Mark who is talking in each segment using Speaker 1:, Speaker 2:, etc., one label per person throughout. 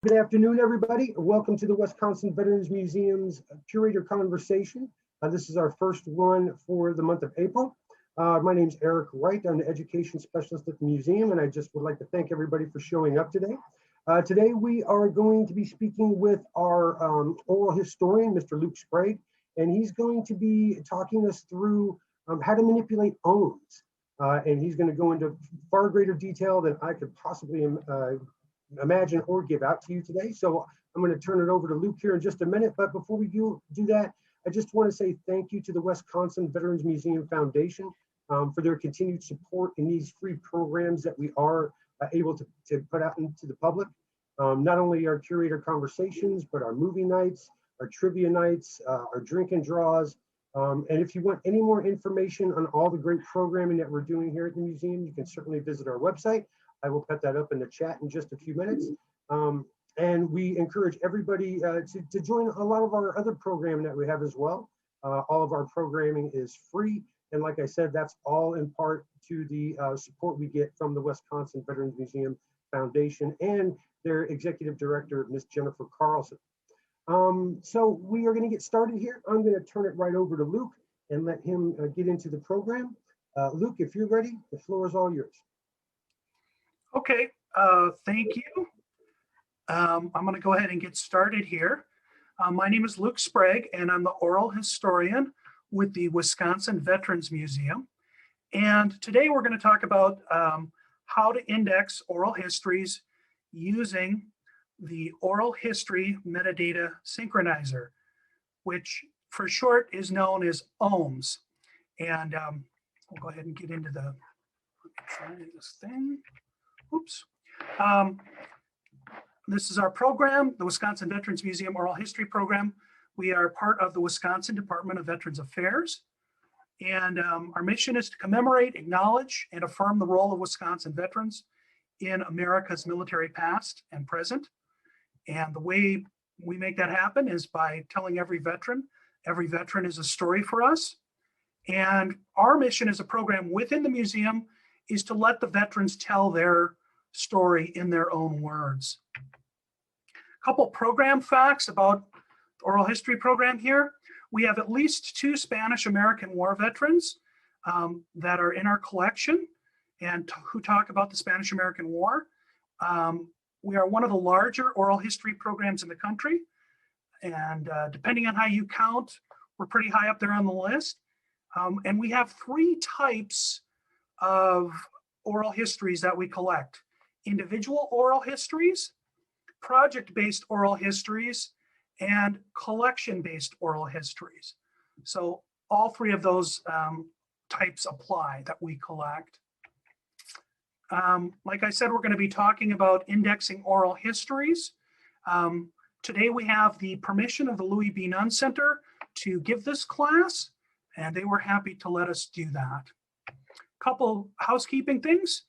Speaker 1: Good afternoon, everybody. Welcome to the Wisconsin Veterans Museum's Curator Conversation. This is our first one for the month of April. My name is Eric Wright. I'm the Education Specialist at the museum, and I just would like to thank everybody for showing up today. Today, we are going to be speaking with our oral historian, Mr. Luke Sprague, and he's going to be talking us through how to manipulate ohms. And he's going to go into far greater detail than I could possibly imagine or give out to you today. So I'm going to turn it over to Luke here in just a minute. But before we do that, I just want to say thank you to the Wisconsin Veterans Museum Foundation for their continued support in these free programs that we are able to put out into the public. Not only our curator conversations, but our movie nights, our trivia nights, our drink and draws. And if you want any more information on all the great programming that we're doing here at the museum, you can certainly visit our website. I will put that up in the chat in just a few minutes. And we encourage everybody to join a lot of our other programming that we have as well. All of our programming is free. And like I said, that's all in part to the support we get from the Wisconsin Veterans Museum Foundation and their executive director, Ms. Jennifer Carlson. So we are going to get started here. I'm going to turn it right over to Luke and let him get into the program. Luke, if you're ready, the floor is all yours.
Speaker 2: Okay, thank you. I'm going to go ahead and get started here. My name is Luke Sprague, and I'm the oral historian with the Wisconsin Veterans Museum. And today we're going to talk about how to index oral histories using the Oral History Metadata Synchronizer, which for short is known as Ohms. And we'll go ahead and get into this thing. Oops. This is our program, the Wisconsin Veterans Museum Oral History Program. We are part of the Wisconsin Department of Veterans Affairs. And our mission is to commemorate, acknowledge, and affirm the role of Wisconsin veterans in America's military past and present. And the way we make that happen is by telling every veteran is a story for us. And our mission as a program within the museum is to let the veterans tell their story in their own words. A couple program facts about the oral history program here. We have at least 2 Spanish-American War veterans that are in our collection and who talk about the Spanish-American War. We are one of the larger oral history programs in the country. And depending on how you count, we're pretty high up there on the list. And we have 3 types of oral histories that we collect: individual oral histories, project-based oral histories, and collection-based oral histories. So all 3 of those types apply that we collect. Like I said, we're going to be talking about indexing oral histories. Today we have the permission of the Louis B. Nunn Center to give this class, and they were happy to let us do that. Couple housekeeping things.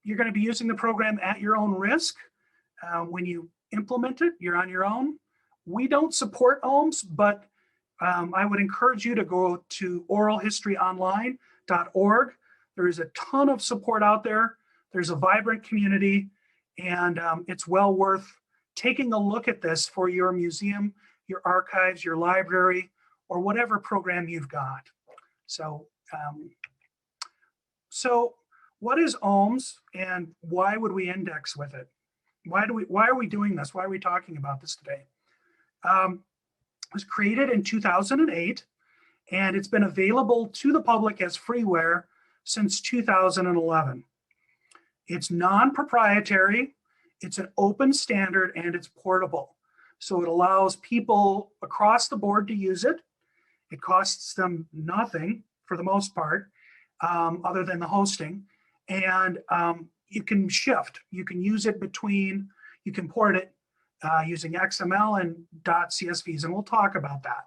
Speaker 2: You're going to be using the program at your own risk. When you implement it, you're on your own. We don't support ohms, but I would encourage you to go to oralhistoryonline.org. There is a ton of support out there. There's a vibrant community, and it's well worth taking a look at this for your museum, your archives, your library, or whatever program you've got. So what is ohms, and why would we index with it? Why are we doing this? Why are we talking about this today? It was created in 2008, and it's been available to the public as freeware since 2011. It's non-proprietary, it's an open standard, and it's portable. So it allows people across the board to use it. It costs them nothing for the most part, other than the hosting. And you can shift. You can use it between, you can port it using XML and .csvs, and we'll talk about that.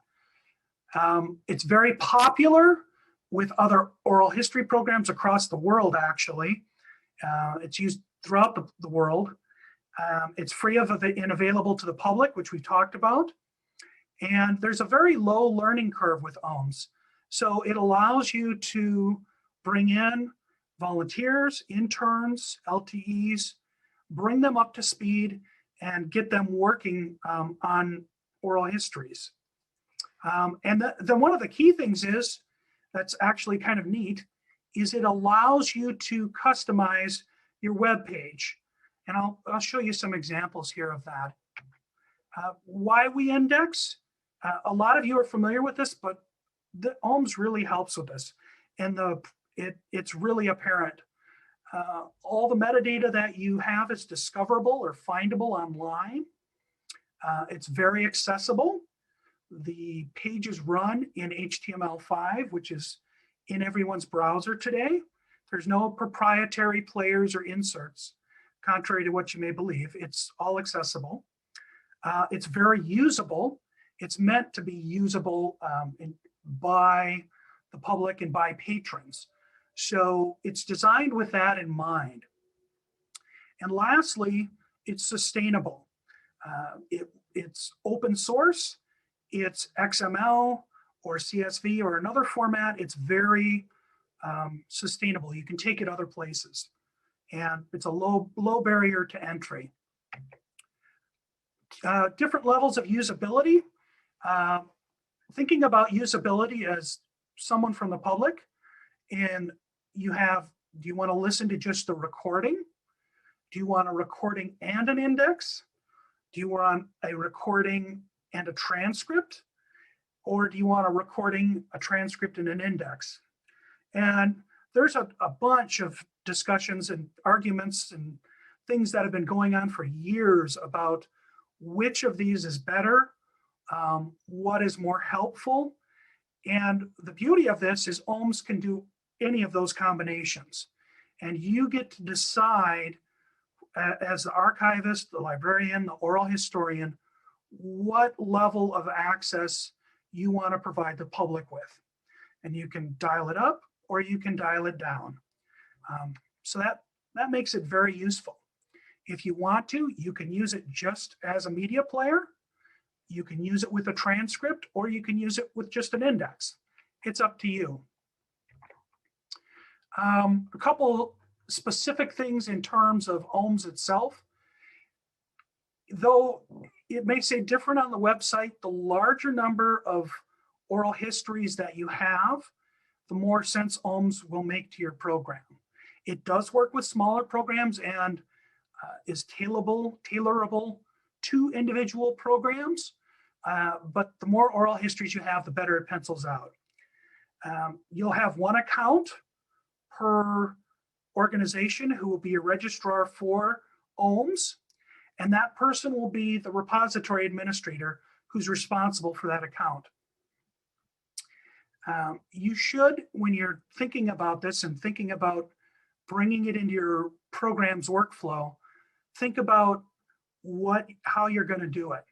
Speaker 2: It's very popular with other oral history programs across the world, actually. It's used throughout the world. It's free and available to the public, which we've talked about. And there's a very low learning curve with ohms. So it allows you to bring in volunteers, interns, LTEs, bring them up to speed, and get them working on oral histories. And then one of the key things is, that's actually kind of neat, is it allows you to customize your web page. And I'll show you some examples here of that. Why we index? A lot of you are familiar with this, but the Ohms really helps with this. And it's really apparent. All the metadata that you have is discoverable or findable online. It's very accessible. The pages run in HTML5, which is in everyone's browser today. There's no proprietary players or inserts, contrary to what you may believe. It's all accessible. It's very usable. It's meant to be usable by the public and by patrons. So it's designed with that in mind. And lastly, it's sustainable. It's open source. It's XML or CSV or another format. It's very sustainable. You can take it other places. And it's a low barrier to entry. Different levels of usability. Thinking about usability as someone from the public, and do you want to listen to just the recording? Do you want a recording and an index? Do you want a recording and a transcript? Or do you want a recording, a transcript, and an index? And there's a bunch of discussions and arguments and things that have been going on for years about which of these is better, what is more helpful. And the beauty of this is Ohms can do any of those combinations. And you get to decide, as the archivist, the librarian, the oral historian, what level of access you want to provide the public with. And you can dial it up or you can dial it down. So that makes it very useful. If you want to, you can use it just as a media player. You can use it with a transcript, or you can use it with just an index. It's up to you. A couple specific things in terms of Ohms itself. Though it may say different on the website, the larger number of oral histories that you have, the more sense Ohms will make to your program. It does work with smaller programs and is tailorable to individual programs, but the more oral histories you have, the better it pencils out. You'll have one account per organization who will be a registrar for Ohms, and that person will be the repository administrator who's responsible for that account. You should, when you're thinking about this and thinking about bringing it into your program's workflow, think about how you're going to do it,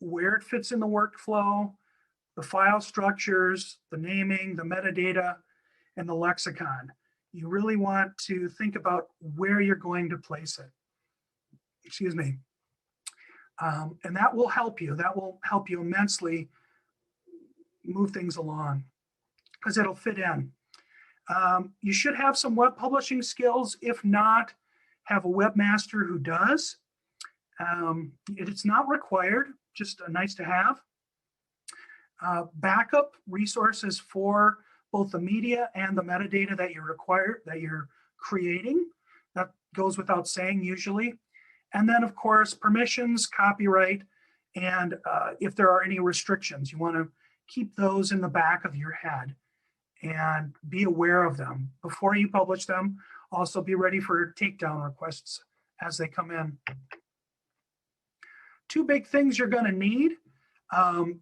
Speaker 2: where it fits in the workflow, the file structures, the naming, the metadata, and the lexicon. You really want to think about where you're going to place it. Excuse me. And that will help you. That will help you immensely move things along because it'll fit in. You should have some web publishing skills. If not, have a webmaster who does. It's not required, just nice to have. Backup resources for both the media and the metadata that you're creating. That goes without saying usually. And then of course, permissions, copyright, and if there are any restrictions, you want to keep those in the back of your head and be aware of them before you publish them. Also be ready for takedown requests as they come in. Two big things you're going to need.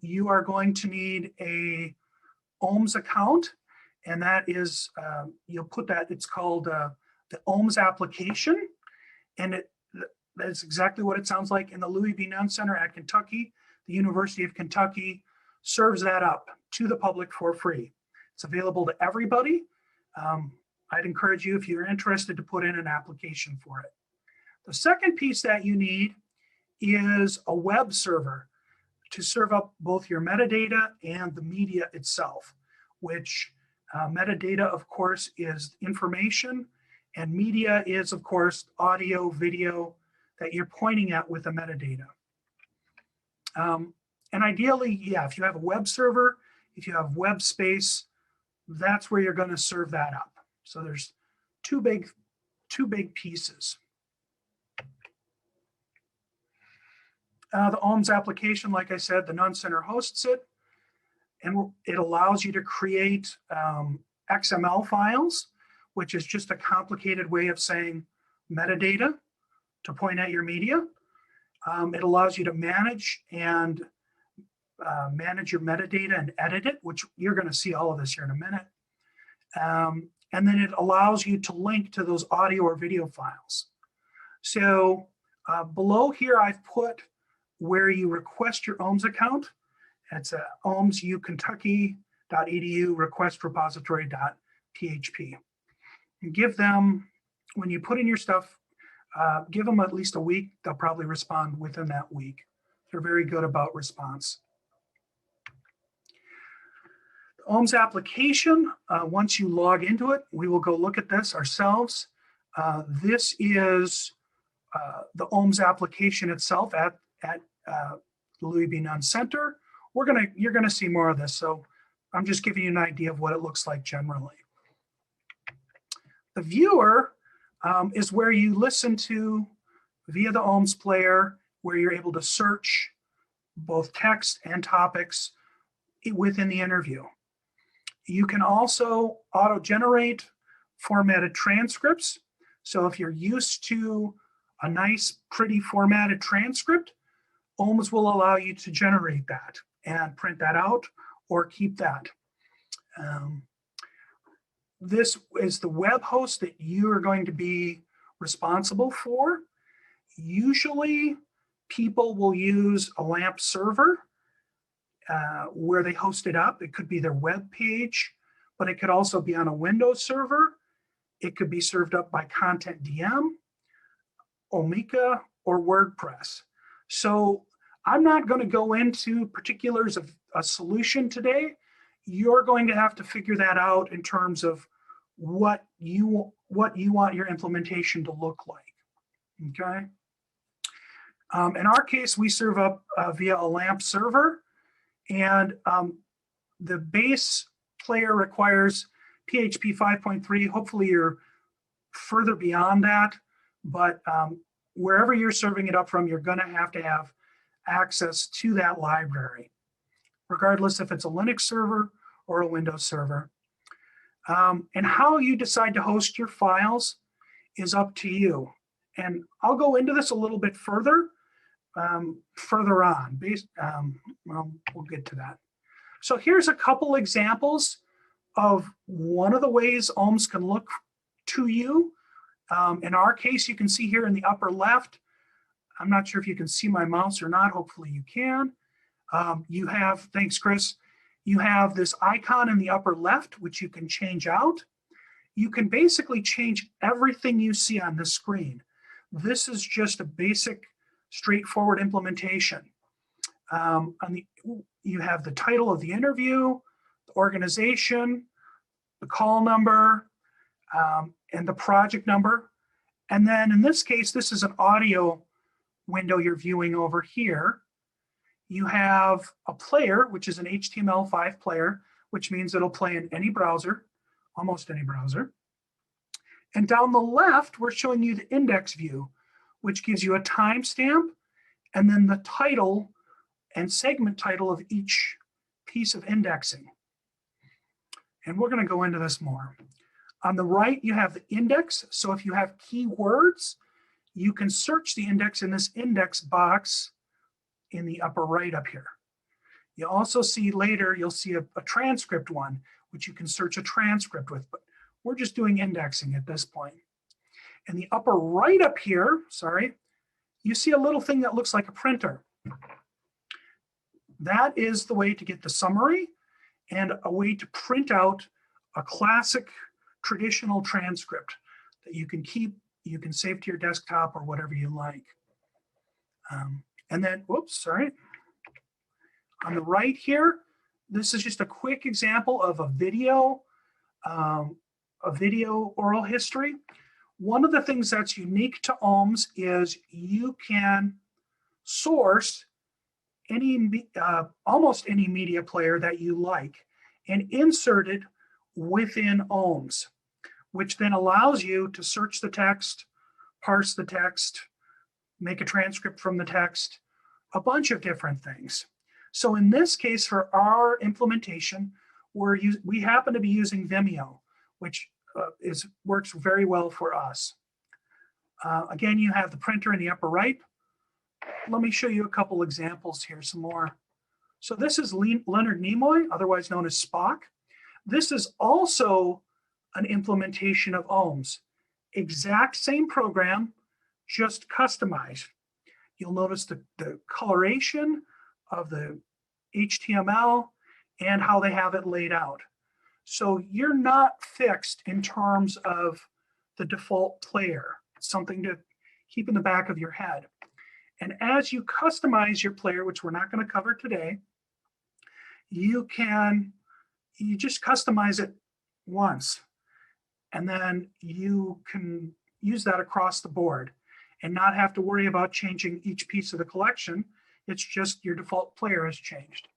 Speaker 2: You are going to need a Ohms account, and that is, you'll put that, it's called the Ohms application, and that's exactly what it sounds like in the Louis B. Nunn Center at Kentucky. The University of Kentucky serves that up to the public for free. It's available to everybody. I'd encourage you, if you're interested, to put in an application for it. The second piece that you need is a web server to serve up both your metadata and the media itself, which metadata, of course, is information, and media is, of course, audio, video, that you're pointing at with the metadata. And ideally, yeah, if you have a web server, if you have web space, that's where you're going to serve that up. So there's two big pieces. The Ohms application, like I said, the None Center hosts it, and it allows you to create XML files, which is just a complicated way of saying metadata to point at your media. It allows you to manage and manage your metadata and edit it, which you're going to see all of this here in a minute. And then it allows you to link to those audio or video files. So below here, I've put where you request your Ohms account. It's a ohmsukentucky.edu request repository.php. And give them, when you put in your stuff, give them at least a week. They'll probably respond within that week. They're very good about response. The Ohms application, once you log into it, we will go look at this ourselves. This is the Ohms application itself at the Louis B. Nunn Center. You're gonna see more of this, so I'm just giving you an idea of what it looks like generally. The viewer is where you listen to via the Ohms player, where you're able to search both text and topics within the interview. You can also auto-generate formatted transcripts. So if you're used to a nice, pretty formatted transcript, Ohms will allow you to generate that and print that out or keep that. This is the web host that you are going to be responsible for. Usually people will use a LAMP server where they host it up. It could be their web page, but it could also be on a Windows server. It could be served up by Content DM, Omeka, or WordPress. So I'm not going to go into particulars of a solution today. You're going to have to figure that out in terms of what you want your implementation to look like. Okay. In our case, we serve up via a LAMP server, and the base player requires PHP 5.3. Hopefully you're further beyond that, but wherever you're serving it up from, you're going to have access to that library, regardless if it's a Linux server or a Windows server. And how you decide to host your files is up to you. And I'll go into this a little bit further on. Well, we'll get to that. So here's a couple examples of one of the ways Ohms can look to you. In our case, you can see here in the upper left, I'm not sure if you can see my mouse or not. Hopefully you can. You have, thanks, Chris. You have this icon in the upper left, which you can change out. You can basically change everything you see on the screen. This is just a basic, straightforward implementation. You have the title of the interview, the organization, the call number, and the project number. And then in this case, this is an audio window you're viewing over here. You have a player, which is an HTML5 player, which means it'll play in any browser, almost any browser. And down the left, we're showing you the index view, which gives you a timestamp and then the title and segment title of each piece of indexing. And we're going to go into this more. On the right, you have the index. So if you have keywords, you can search the index in this index box in the upper right up here. You also see later, you'll see a transcript one, which you can search a transcript with, but we're just doing indexing at this point. In the upper right up here, you see a little thing that looks like a printer. That is the way to get the summary and a way to print out a classic traditional transcript that you can keep, you can save to your desktop or whatever you like. And then, whoops, sorry. On the right here, this is just a quick example of a video oral history One of the things that's unique to Ohms is you can source almost any media player that you like and insert it within Ohms, which then allows you to search the text, parse the text, make a transcript from the text, a bunch of different things. So in this case, for our implementation, we happen to be using Vimeo, which works very well for us. Again, you have the printer in the upper right. Let me show you a couple examples here, some more. So this is Leonard Nimoy, otherwise known as Spock. This is also an implementation of Ohms. Exact same program, just customized. You'll notice the coloration of the HTML and how they have it laid out. So you're not fixed in terms of the default player. It's something to keep in the back of your head. And as you customize your player, which we're not going to cover today, you just customize it once. And then you can use that across the board and not have to worry about changing each piece of the collection. It's just your default player has changed.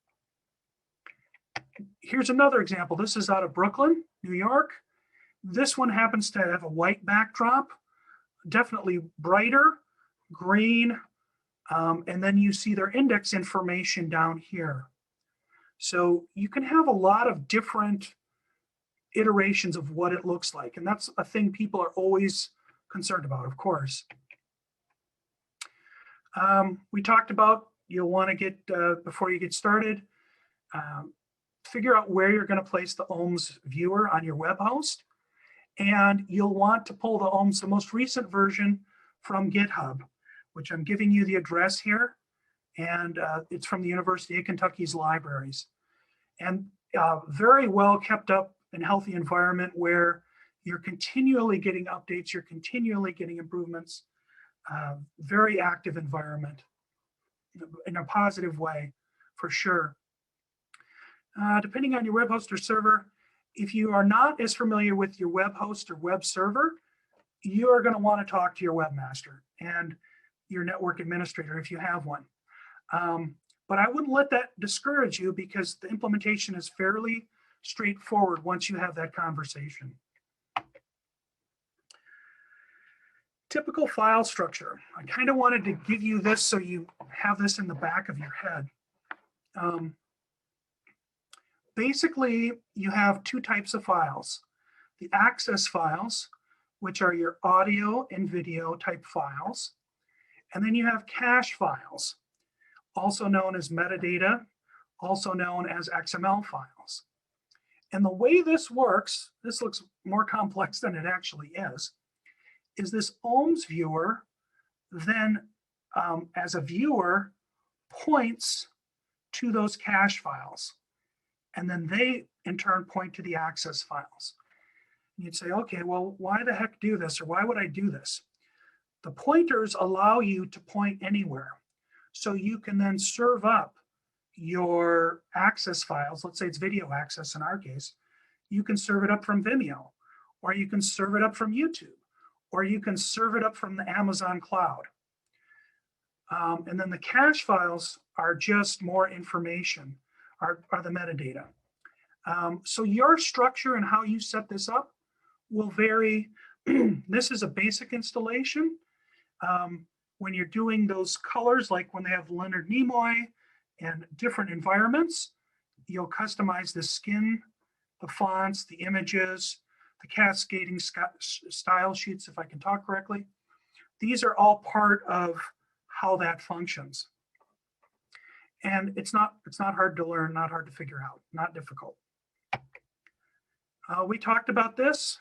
Speaker 2: Here's another example. This is out of Brooklyn, New York. This one happens to have a white backdrop, definitely brighter, green, and then you see their index information down here. So you can have a lot of different iterations of what it looks like. And that's a thing people are always concerned about, of course. We talked about you'll want to get, before you get started, figure out where you're going to place the Ohms viewer on your web host. And you'll want to pull the Ohms, the most recent version, from GitHub, which I'm giving you the address here. And it's from the University of Kentucky's libraries. And very well kept up and healthy environment where you're continually getting updates, you're continually getting improvements. Very active environment in a positive way, for sure. Depending on your web host or server, if you are not as familiar with your web host or web server, you are going to want to talk to your webmaster and your network administrator if you have one. But I wouldn't let that discourage you because the implementation is fairly straightforward once you have that conversation. Typical file structure. I kind of wanted to give you this so you have this in the back of your head. Basically, you have two types of files. The access files, which are your audio and video type files. And then you have cache files, also known as metadata, also known as XML files. And the way this works, this looks more complex than it actually is this Ohms viewer then, as a viewer, points to those cache files. And then they, in turn, point to the access files. And you'd say, okay, well, why the heck do this? Or why would I do this? The pointers allow you to point anywhere. So you can then serve up your access files. Let's say it's video access in our case. You can serve it up from Vimeo, or you can serve it up from YouTube, or you can serve it up from the Amazon cloud. And then the cache files are just more information, are the metadata. So your structure and how you set this up will vary. This is a basic installation. When you're doing those colors, like when they have Leonard Nimoy and different environments, you'll customize the skin, the fonts, the images, the cascading style sheets, if I can talk correctly. These are all part of how that functions. And it's not hard to learn, not hard to figure out, not difficult. We talked about this,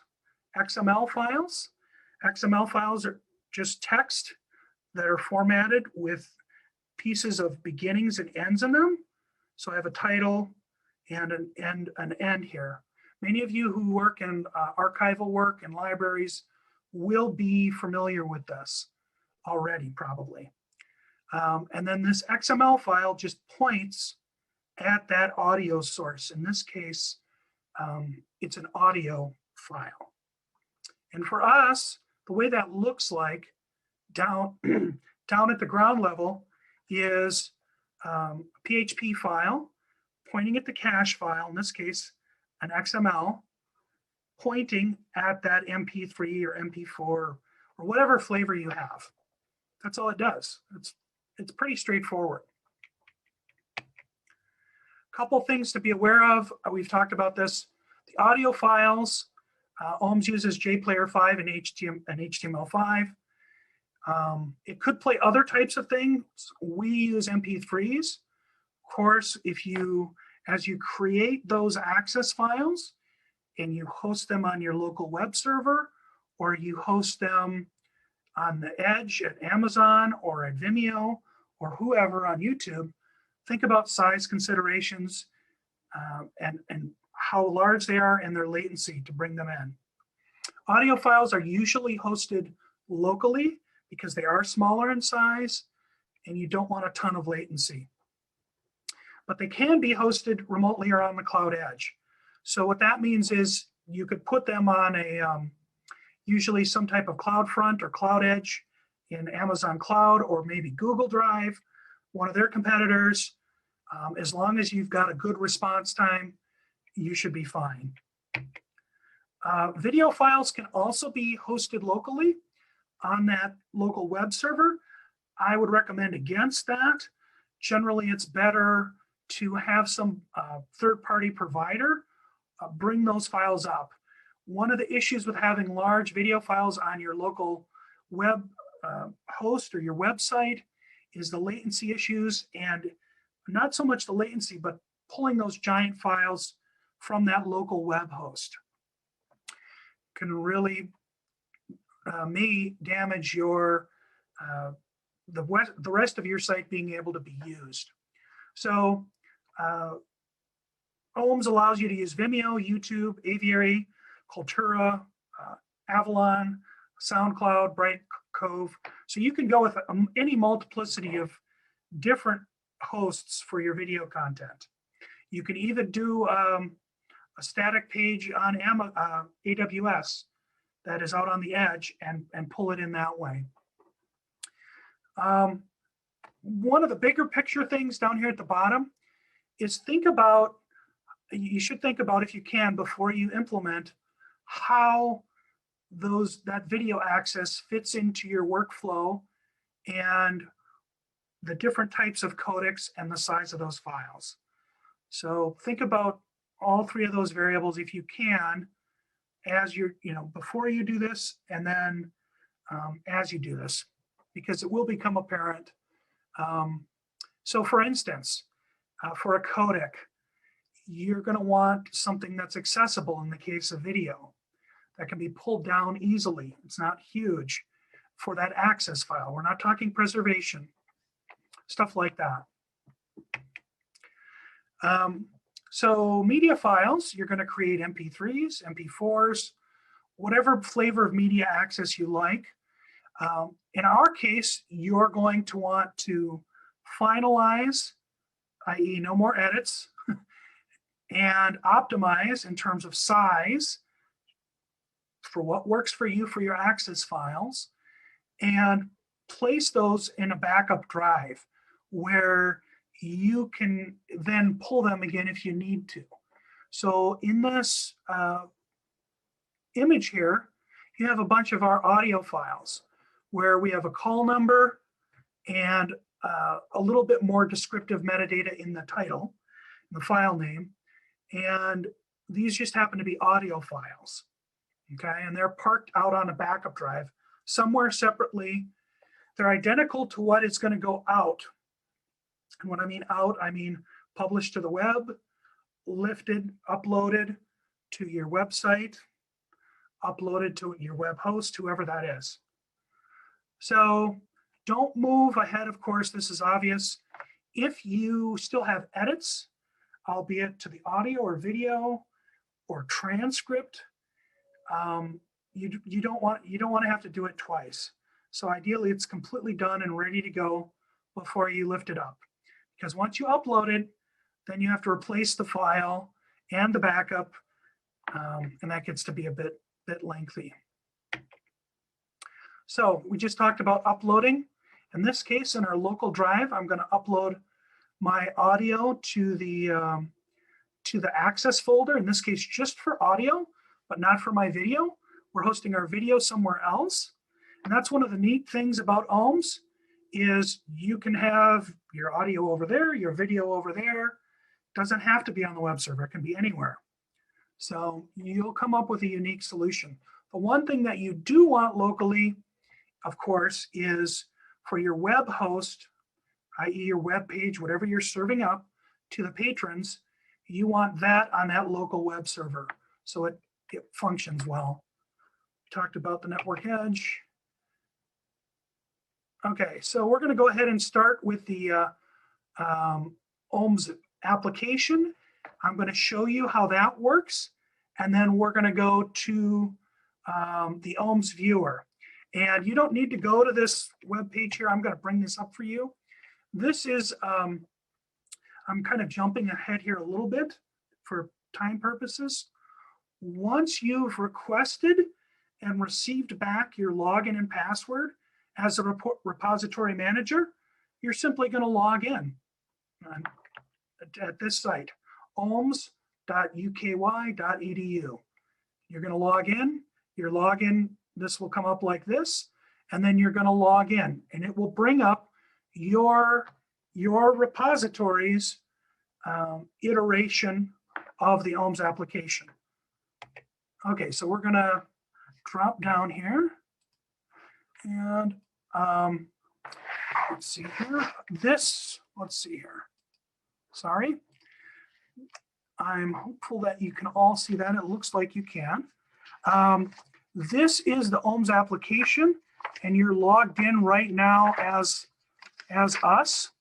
Speaker 2: XML files. XML files are just text that are formatted with pieces of beginnings and ends in them. So I have a title and an end here. Many of you who work in archival work and libraries will be familiar with this already, probably. And then this XML file just points at that audio source. In this case, it's an audio file. And for us, the way that looks like down, down at the ground level is a PHP file pointing at the cache file, in this case, an XML, pointing at that MP3 or MP4 or whatever flavor you have. That's all it does. It's pretty straightforward. Couple things to be aware of. We've talked about this. The audio files, Ohms uses JPlayer5 and HTML5. It could play other types of things. We use MP3s. Of course, as you create those access files and you host them on your local web server, or you host them on the edge at Amazon or at Vimeo or whoever on YouTube, think about size considerations and how large they are and their latency to bring them in. Audio files are usually hosted locally because they are smaller in size and you don't want a ton of latency. But they can be hosted remotely or on the cloud edge. So what that means is you could put them on usually some type of CloudFront or Cloud Edge in Amazon Cloud or maybe Google Drive, one of their competitors. As long as you've got a good response time, you should be fine. Video files can also be hosted locally on that local web server. I would recommend against that. Generally, it's better to have some third-party provider bring those files up. One of the issues with having large video files on your local web host or your website is the latency issues, and not so much the latency, but pulling those giant files from that local web host can really may damage your the rest of your site being able to be used. So Ohms allows you to use Vimeo, YouTube, Aviary, Cultura, Avalon, SoundCloud, Bright Cove. So you can go with any multiplicity of different hosts for your video content. You can even do a static page on AWS that is out on the edge and pull it in that way. One of the bigger picture things down here at the bottom is you should think about, if you can, before you implement, how that video access fits into your workflow and the different types of codecs and the size of those files. So think about all three of those variables if you can, as before you do this, and then as you do this, because it will become apparent. So for instance, for a codec, you're going to want something that's accessible in the case of video, that can be pulled down easily. It's not huge for that access file. We're not talking preservation, stuff like that. So media files, you're going to create MP3s, MP4s, whatever flavor of media access you like. In our case, you're going to want to finalize, i.e. no more edits, and optimize in terms of size for what works for you for your access files, and place those in a backup drive where you can then pull them again if you need to. So in this image here, you have a bunch of our audio files where we have a call number and a little bit more descriptive metadata in the title, the file name. And these just happen to be audio files, okay? And they're parked out on a backup drive somewhere separately. They're identical to what is going to go out. And when I mean out, I mean published to the web, lifted, uploaded to your website, uploaded to your web host, whoever that is. So don't move ahead, of course, this is obvious. If you still have edits, albeit to the audio or video or transcript, you don't want to have to do it twice. So ideally, it's completely done and ready to go before you lift it up. Because once you upload it, then you have to replace the file and the backup, and that gets to be a bit lengthy. So we just talked about uploading. In this case, in our local drive, I'm going to upload my audio to the access folder, in this case, just for audio, but not for my video. We're hosting our video somewhere else. And that's one of the neat things about Ohms is you can have your audio over there, your video over there. Doesn't have to be on the web server, it can be anywhere. So you'll come up with a unique solution. The one thing that you do want locally, of course, is for your web host, i.e. your web page, whatever you're serving up to the patrons, you want that on that local web server so it functions well. We talked about the network edge. Okay, so we're going to go ahead and start with the Ohms application. I'm going to show you how that works, and then we're going to go to the Ohms viewer. And you don't need to go to this web page here. I'm going to bring this up for you. This is, I'm kind of jumping ahead here a little bit for time purposes. Once you've requested and received back your login and password as a repository manager, you're simply going to log in at this site, ohms.uky.edu. You're going to log in. Your login, this will come up like this, and then you're going to log in, and it will bring up your repository's iteration of the Ohms application. Okay, so we're going to drop down here, and let's see here. Let's see here. Sorry. I'm hopeful that you can all see that. It looks like you can. This is the Ohms application, and you're logged in right now as us.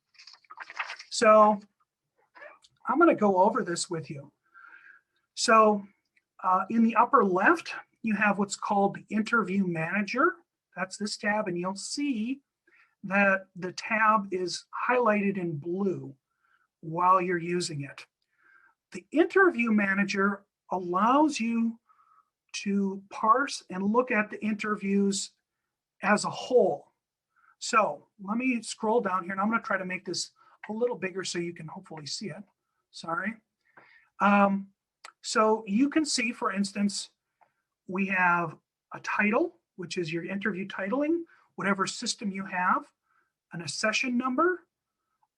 Speaker 2: So I'm going to go over this with you. So in the upper left, you have what's called the Interview Manager. That's this tab, and you'll see that the tab is highlighted in blue while you're using it. The Interview Manager allows you to parse and look at the interviews as a whole. So let me scroll down here, and I'm going to try to make this a little bigger so you can hopefully see it. Sorry. So you can see, for instance, we have a title, which is your interview titling, whatever system you have, and a session number,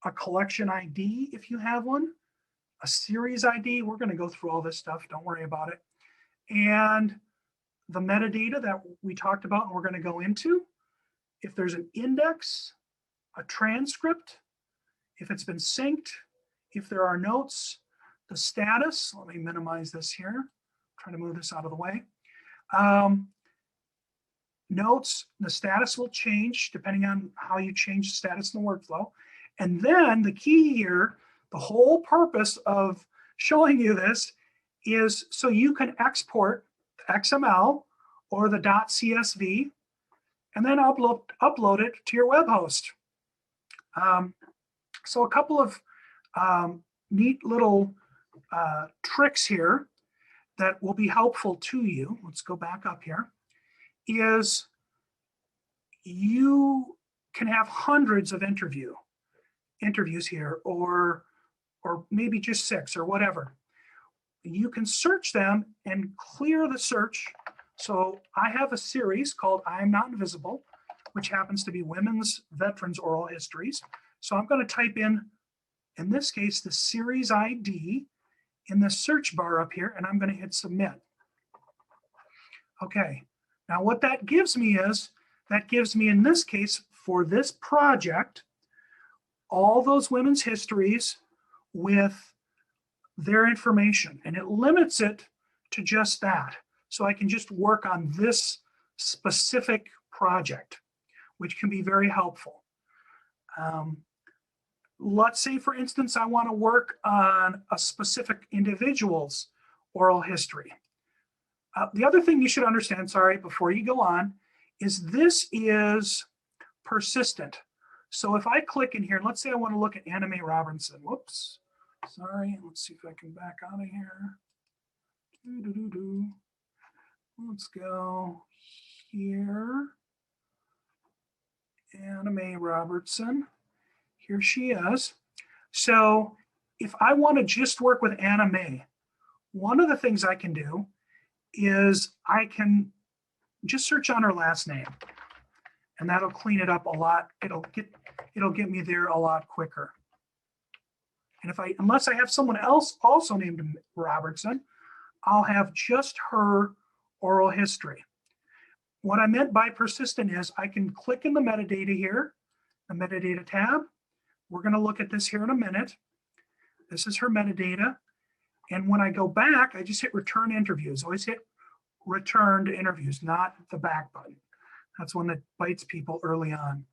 Speaker 2: a collection ID if you have one, a series ID. We're going to go through all this stuff. Don't worry about it. And the metadata that we talked about and we're going to go into. If there's an index, a transcript, if it's been synced, if there are notes, the status. Let me minimize this here. Trying to move this out of the way. Notes, the status will change depending on how you change the status in the workflow. And then the key here, the whole purpose of showing you this is so you can export the XML or the .csv and then upload it to your web host. So a couple of neat little tricks here that will be helpful to you. Let's go back up here. Is you can have hundreds of interviews here, or maybe just 6 or whatever. You can search them and clear the search. So I have a series called I'm Not Invisible, which happens to be Women's Veterans Oral Histories. So I'm going to type in this case, the series ID in the search bar up here, and I'm going to hit submit. Okay, now what that gives me is, in this case, for this project, all those women's histories with their information, and it limits it to just that. So I can just work on this specific project, which can be very helpful. Let's say, for instance, I want to work on a specific individual's oral history. The other thing you should understand, sorry, before you go on, is this is persistent. So if I click in here, let's say I want to look at Anna Mae Robinson. Whoops, sorry. Let's see if I can back out of here. Let's go here. Anna Mae Robertson. Here she is. So if I want to just work with Anna Mae, one of the things I can do is I can just search on her last name, and that'll clean it up a lot. It'll get me there a lot quicker. And unless I have someone else also named Robertson, I'll have just her oral history. What I meant by persistent is I can click in the metadata here, the metadata tab. We're going to look at this here in a minute. This is her metadata. And when I go back, I just hit return interviews. Always hit return to interviews, not the back button. That's one that bites people early on.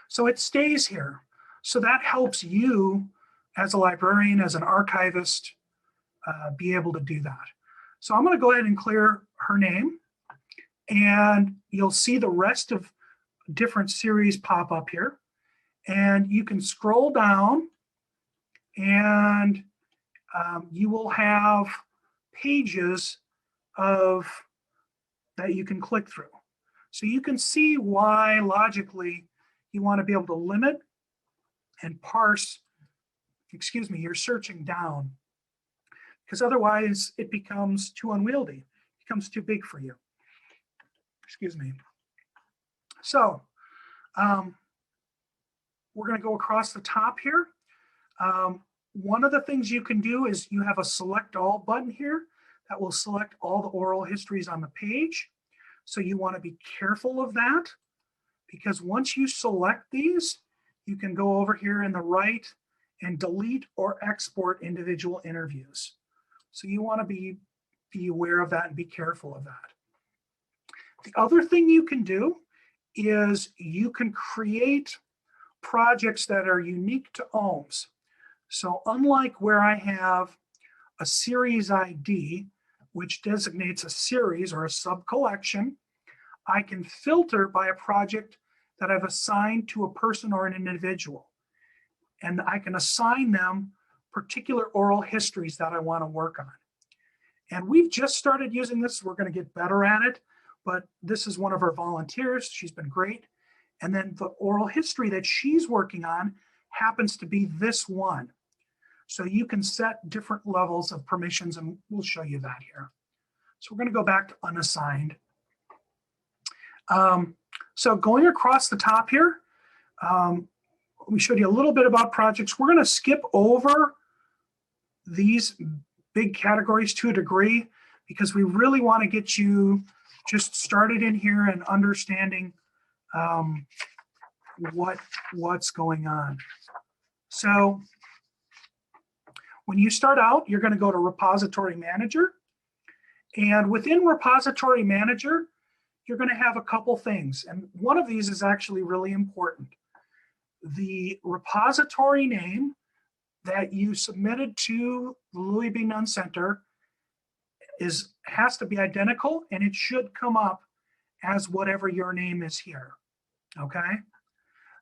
Speaker 2: So it stays here. So that helps you as a librarian, as an archivist, be able to do that. So I'm going to go ahead and clear her name, and you'll see the rest of different series pop up here. And you can scroll down, and you will have pages that you can click through. So you can see why logically you want to be able to limit and parse, your searching down, because otherwise it becomes too unwieldy, it becomes too big for you. So we're going to go across the top here. One of the things you can do is you have a select all button here that will select all the oral histories on the page. So you want to be careful of that, because once you select these, you can go over here in the right and delete or export individual interviews. So you want to be aware of that and be careful of that. The other thing you can do is you can create projects that are unique to Ohms. So unlike where I have a series ID, which designates a series or a sub-collection, I can filter by a project that I've assigned to a person or an individual. And I can assign them particular oral histories that I want to work on. And we've just started using this. We're going to get better at it, but this is one of our volunteers. She's been great. And then the oral history that she's working on happens to be this one. So you can set different levels of permissions, and we'll show you that here. So we're going to go back to unassigned. So going across the top here, we showed you a little bit about projects. We're going to skip over these big categories to a degree, because we really want to get you just started in here and understanding what's going on. So when you start out, you're going to go to Repository Manager. And within Repository Manager, you're going to have a couple things. And one of these is actually really important. The repository name that you submitted to the Louis B. Nunn Center has to be identical, and it should come up as whatever your name is here, okay?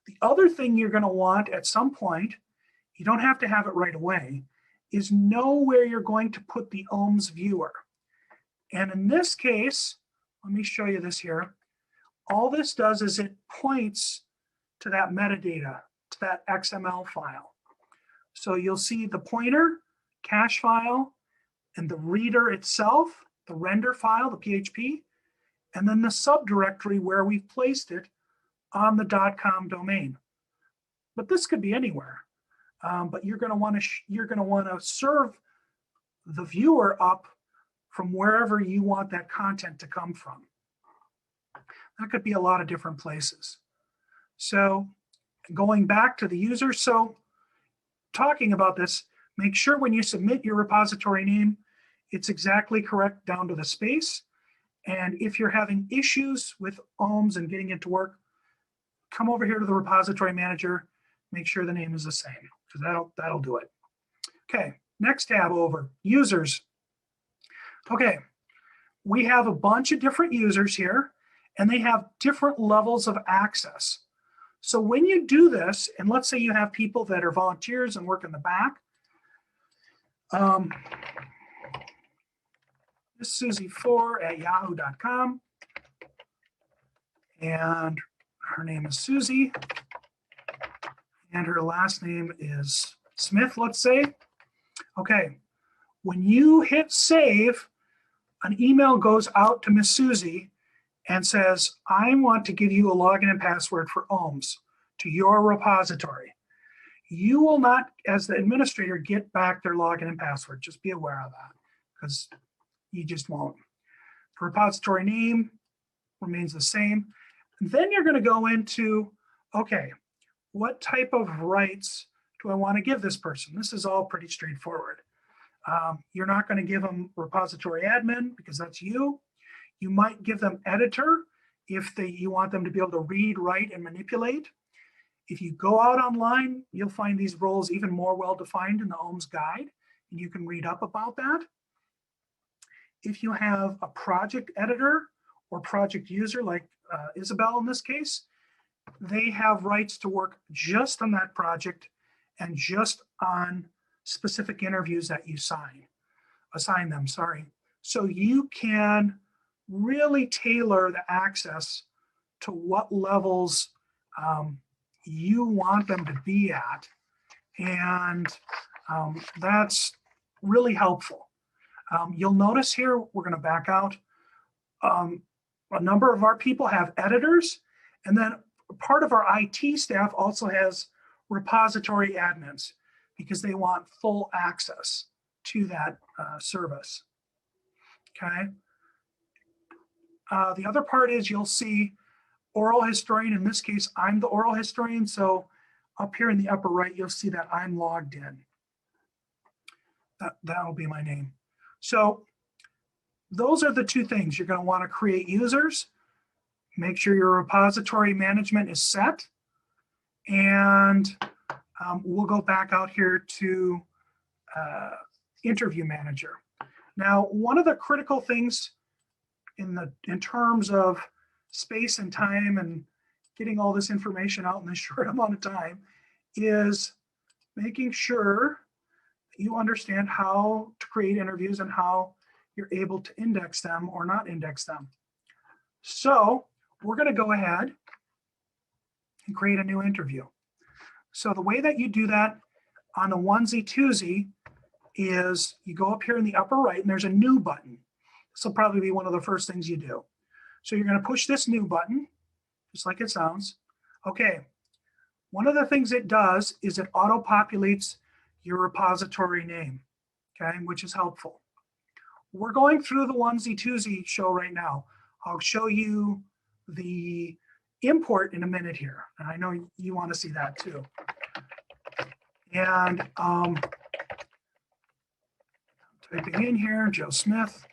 Speaker 2: The other thing you're going to want at some point, you don't have to have it right away, is know where you're going to put the Ohms viewer. And in this case, let me show you this here. All this does is it points to that metadata, to that XML file. So you'll see the pointer, cache file, and the reader itself, the render file, the PHP, and then the subdirectory where we've placed it on the .com domain. But this could be anywhere. But you're going to want to serve the viewer up from wherever you want that content to come from. That could be a lot of different places. So going back to the user, so talking about this, make sure when you submit your repository name, it's exactly correct down to the space. And if you're having issues with Ohms and getting it to work, come over here to the repository manager, make sure the name is the same, because that'll do it. Okay, next tab over, users. Okay, we have a bunch of different users here, and they have different levels of access. So when you do this, and let's say you have people that are volunteers and work in the back, this is Susie4 at yahoo.com, and her name is Susie, and her last name is Smith, let's say. Okay, when you hit save, an email goes out to Miss Susie and says, I want to give you a login and password for Ohms to your repository. You will not, as the administrator, get back their login and password. Just be aware of that, because you just won't. The repository name remains the same. And then you're going to go into, okay, what type of rights do I want to give this person? This is all pretty straightforward. You're not going to give them repository admin because that's you. You might give them editor if you want them to be able to read, write, and manipulate. If you go out online, you'll find these roles even more well-defined in the Ohms guide, and you can read up about that. If you have a project editor or project user like Isabel in this case, they have rights to work just on that project and just on specific interviews that you assign them. So you can really tailor the access to what levels you want them to be at. And that's really helpful. You'll notice here, we're going to back out. A number of our people have editors, and then part of our IT staff also has repository admins because they want full access to that service. Okay. The other part is you'll see oral historian. In this case, I'm the oral historian. So up here in the upper right, you'll see that I'm logged in. That'll be my name. So those are the two things. You're going to want to create users, make sure your repository management is set, and we'll go back out here to interview manager. Now, one of the critical things in terms of space and time and getting all this information out in a short amount of time is making sure you understand how to create interviews and how you're able to index them or not index them. So we're going to go ahead and create a new interview. So the way that you do that on a onesie twosie is you go up here in the upper right and there's a new button. This will probably be one of the first things you do. So you're going to push this new button, just like it sounds. Okay, one of the things it does is it auto-populates your repository name, okay, which is helpful. We're going through the onesie twosie show right now. I'll show you the import in a minute here. And I know you want to see that too. And typing in here, Joe Smith.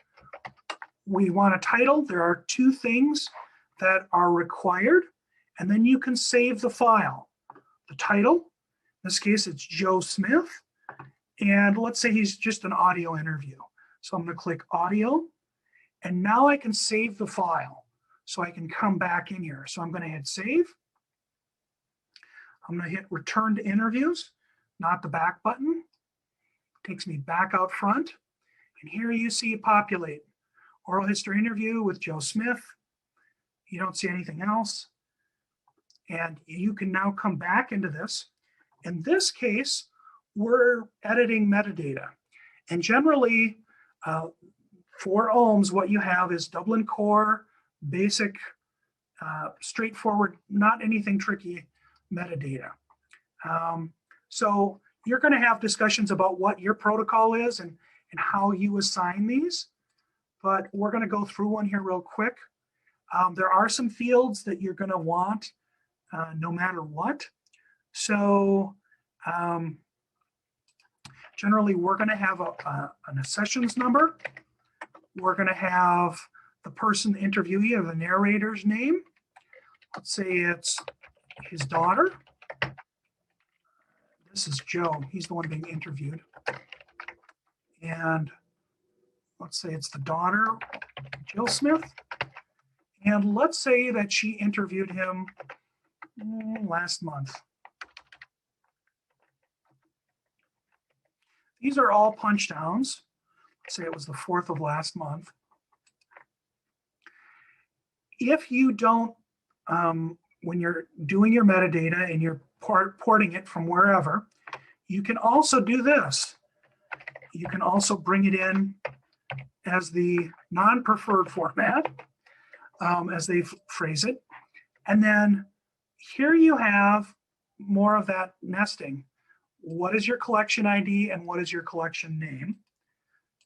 Speaker 2: We want a title. There are two things that are required, and then you can save the file. The title, in this case, it's Joe Smith. And let's say he's just an audio interview. So I'm going to click audio, and now I can save the file. So I can come back in here. So I'm going to hit save. I'm going to hit return to interviews, not the back button. Takes me back out front. And here you see populate. Oral history interview with Joe Smith. You don't see anything else. And you can now come back into this. In this case, we're editing metadata. And generally, for Ohms, what you have is Dublin core, basic, straightforward, not anything tricky metadata. So you're going to have discussions about what your protocol is and how you assign these. But we're going to go through one here real quick. There are some fields that you're going to want no matter what. So generally, we're going to have a sessions number. We're going to have the person, the interviewee, or the narrator's name. Let's say it's his daughter. This is Joe. He's the one being interviewed. And let's say it's the daughter, Jill Smith. And let's say that she interviewed him last month. These are all punch downs. Let's say it was the 4th of last month. If you don't when you're doing your metadata and you're porting it from wherever, you can also do this. You can also bring it in as the non-preferred format, as they phrase it. And then here you have more of that nesting. What is your collection ID and what is your collection name?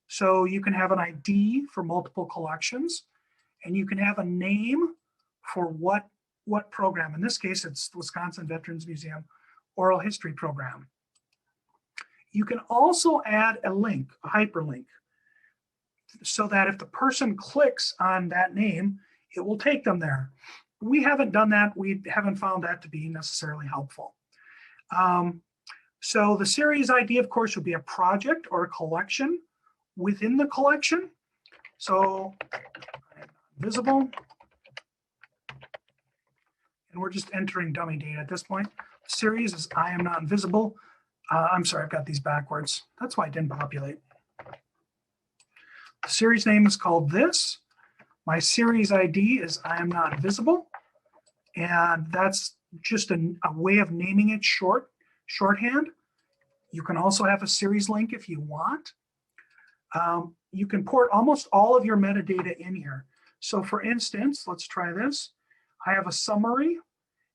Speaker 2: So you can have an ID for multiple collections, and you can have a name for what program. In this case, it's the Wisconsin Veterans Museum Oral History Program. You can also add a link, a hyperlink, so that if the person clicks on that name, it will take them there. We haven't done that. We haven't found that to be necessarily helpful. So the series ID, of course, would be a project or a collection within the collection. So visible. And we're just entering dummy data at this point. Series is I am not invisible. I'm sorry, I've got these backwards. That's why it didn't populate. The series name is called this. My series ID is I am not visible. And that's just a way of naming it shorthand. You can also have a series link if you want. You can port almost all of your metadata in here. So for instance, let's try this. I have a summary,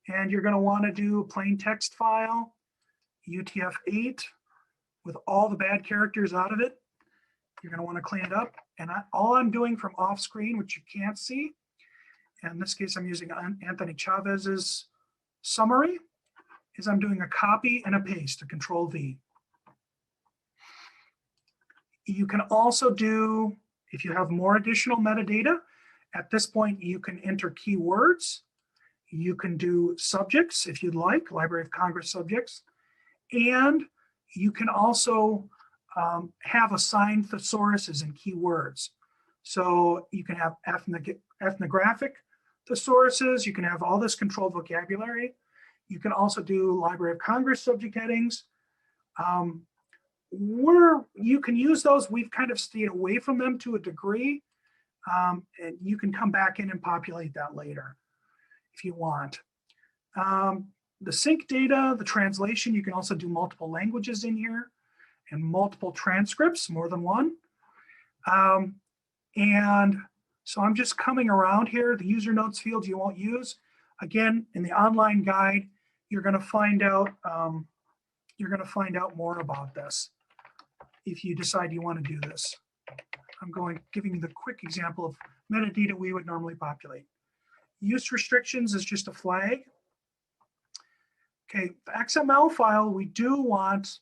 Speaker 2: and you're going to want to do a plain text file, UTF-8, with all the bad characters out of it. You're going to want to clean it up. And all I'm doing from off screen, which you can't see, in this case, I'm using Anthony Chavez's summary, is I'm doing a copy and a paste, a Control-V. You can also do, if you have more additional metadata, at this point, you can enter keywords. You can do subjects, if you'd like, Library of Congress subjects. And you can also have assigned thesauruses and keywords. So you can have ethnographic thesauruses. You can have all this controlled vocabulary. You can also do Library of Congress subject headings. You can use those. We've kind of stayed away from them to a degree. And you can come back in and populate that later if you want. The sync data, the translation, you can also do multiple languages in here and multiple transcripts, more than one. And so I'm just coming around here. The user notes field you won't use. Again, in the online guide, you're going to find out more about this if you decide you want to do this. I'm giving you the quick example of metadata we would normally populate. Use restrictions is just a flag. Okay, the XML file, we do want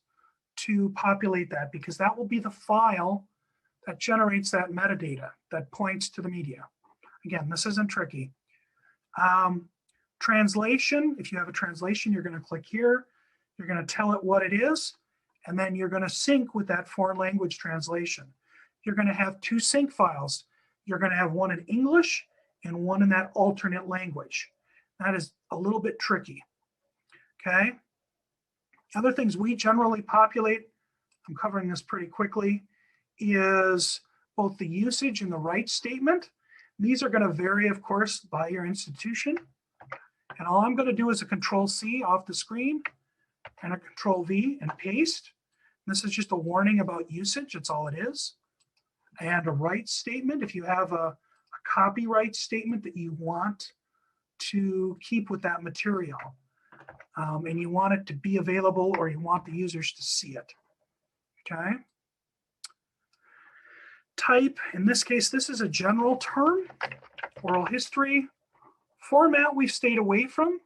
Speaker 2: to populate that because that will be the file that generates that metadata that points to the media. Again, this isn't tricky. Translation, if you have a translation, you're going to click here. You're going to tell it what it is, and then you're going to sync with that foreign language translation. You're going to have two sync files. You're going to have one in English and one in that alternate language. That is a little bit tricky. Okay. Other things we generally populate, I'm covering this pretty quickly, is both the usage and the write statement. These are going to vary, of course, by your institution. And all I'm going to do is a Control-C off the screen and a Control-V and paste. This is just a warning about usage. That's all it is. And a write statement, if you have a copyright statement that you want to keep with that material. And you want it to be available or you want the users to see it. Okay. Type, in this case, this is a general term. Oral history. Format we've stayed away from.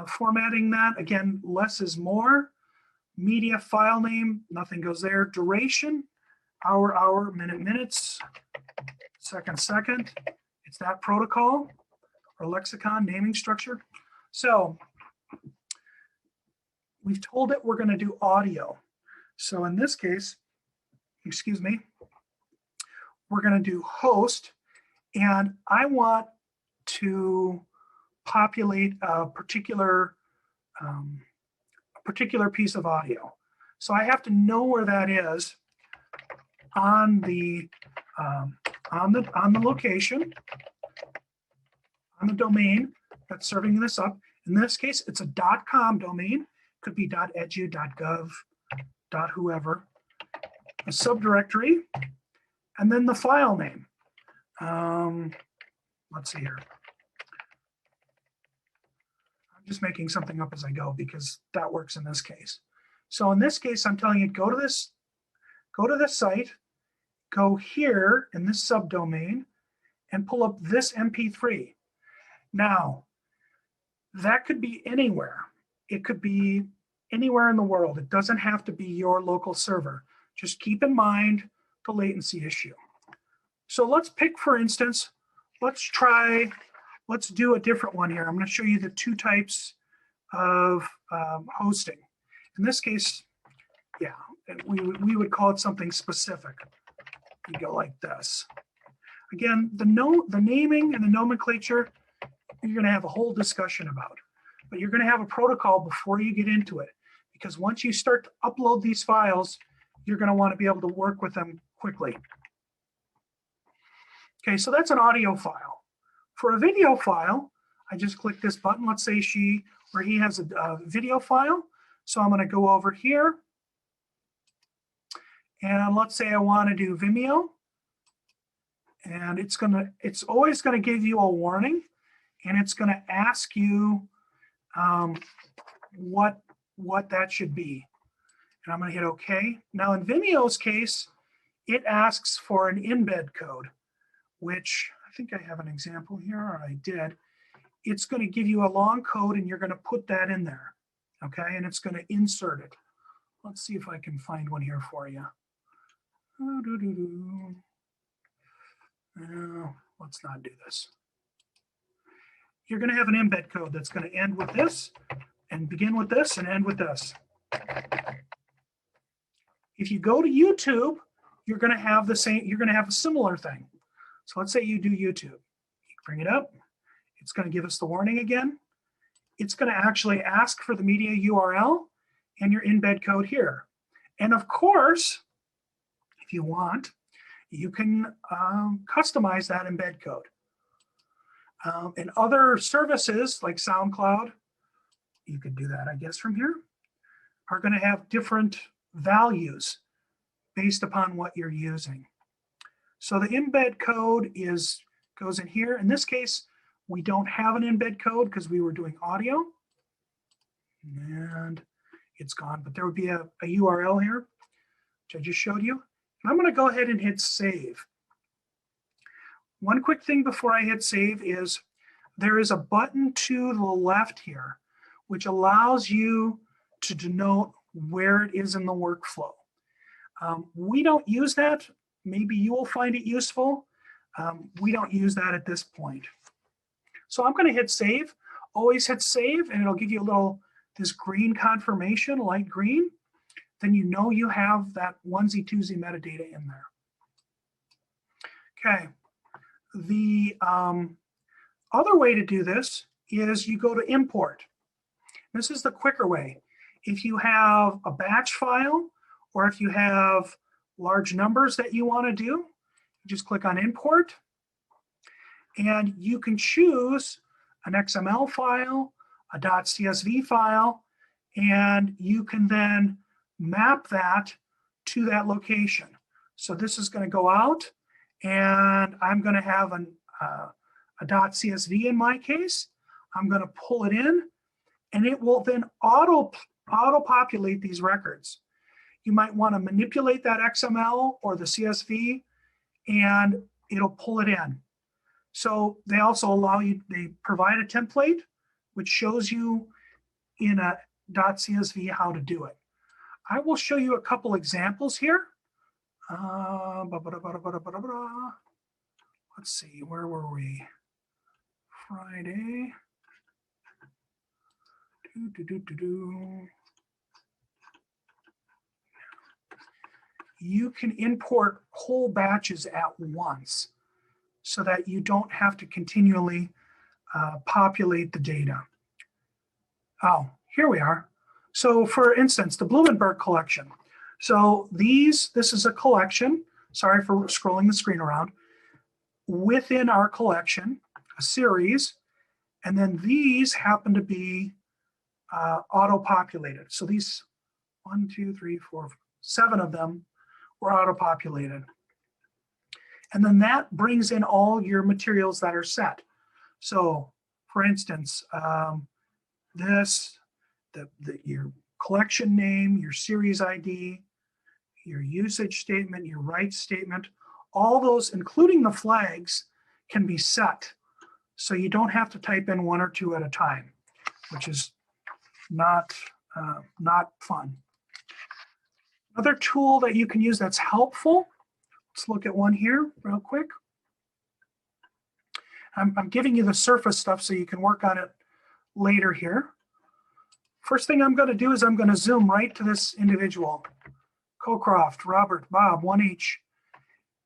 Speaker 2: Formatting that, again, less is more. Media file name, nothing goes there. Duration, hour, minute, minutes, second. It's that protocol or lexicon naming structure. So we've told it we're going to do audio. So in this case, excuse me, we're going to do host, and I want to populate a particular piece of audio. So I have to know where that is on the location, on the domain, that's serving this up. In this case, it's a .com domain. Could be .edu, .gov, .whoever. A subdirectory, and then the file name. Let's see here. I'm just making something up as I go because that works in this case. So in this case, I'm telling you, go to this site, go here in this subdomain, and pull up this MP3. Now, that could be anywhere. It could be anywhere in the world. It doesn't have to be your local server. Just keep in mind the latency issue. So let's pick, for instance, let's do a different one here. I'm going to show you the two types of hosting. In this case, yeah, we would call it something specific. You go like this. Again, the naming and the nomenclature, you're going to have a whole discussion about, but you're going to have a protocol before you get into it, because once you start to upload these files, you're going to want to be able to work with them quickly. Okay, so that's an audio file. For a video file, I just click this button. Let's say she or he has a video file. So I'm going to go over here. And let's say I want to do Vimeo. And it's always going to give you a warning. And it's going to ask you what that should be. And I'm going to hit OK. Now in Vimeo's case, it asks for an embed code, which I think I have an example here, or I did. It's going to give you a long code, and you're going to put that in there, okay? And it's going to insert it. Let's see if I can find one here for you. Let's not do this. You're going to have an embed code that's going to end with this, and begin with this, and end with this. If you go to YouTube, you're going to have the same. You're going to have a similar thing. So let's say you do YouTube. You bring it up. It's going to give us the warning again. It's going to actually ask for the media URL and your embed code here. And of course, if you want, you can customize that embed code. And other services like SoundCloud, you could do that, I guess, from here, are going to have different values based upon what you're using. So the embed code goes in here. In this case, we don't have an embed code because we were doing audio. And it's gone, but there would be a URL here, which I just showed you. And I'm going to go ahead and hit save. One quick thing before I hit save is there is a button to the left here, which allows you to denote where it is in the workflow. We don't use that. Maybe you will find it useful. We don't use that at this point. So I'm going to hit save. Always hit save, and it'll give you this green confirmation, light green. Then you know you have that onesie twosie metadata in there. Okay. The other way to do this is you go to import. This is the quicker way. If you have a batch file, or if you have large numbers that you want to do, you just click on import, and you can choose an XML file, a .csv file, and you can then map that to that location. So this is going to go out, and I'm going to have a .csv in my case. I'm going to pull it in, and it will then auto-populate these records. You might want to manipulate that XML or the CSV, and it'll pull it in. So they also they provide a template which shows you in a .csv how to do it. I will show you a couple examples here. Let's see, where were we? Friday. You can import whole batches at once so that you don't have to continually populate the data. Oh, here we are. So for instance, the Blumenberg collection. So this is a collection. Sorry for scrolling the screen around. Within our collection, a series, And then these happen to be auto-populated. So these 1, 2, 3, 4, 7 of them were auto-populated. And then that brings in all your materials that are set. So for instance, your collection name, your series ID, your usage statement, your rights statement, all those, including the flags, can be set. So you don't have to type in 1 or 2 at a time, which is not fun. Another tool that you can use that's helpful, let's look at one here real quick. I'm giving you the surface stuff so you can work on it later here. First thing I'm going to do is I'm going to zoom right to this individual. Cocroft, Robert, Bob, 1 each.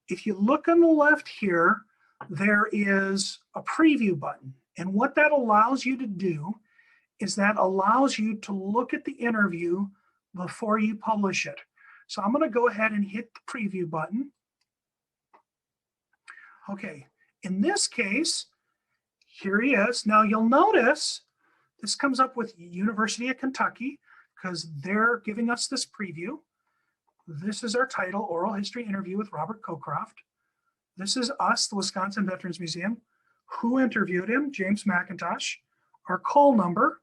Speaker 2: If you look on the left here, there is a preview button. And what that allows you to do is that allows you to look at the interview before you publish it. So I'm going to go ahead and hit the preview button. Okay, in this case, here he is. Now you'll notice this comes up with University of Kentucky because they're giving us this preview. This is our title, Oral History Interview with Robert Cocroft. This is us, the Wisconsin Veterans Museum. Who interviewed him? James McIntosh. Our call number,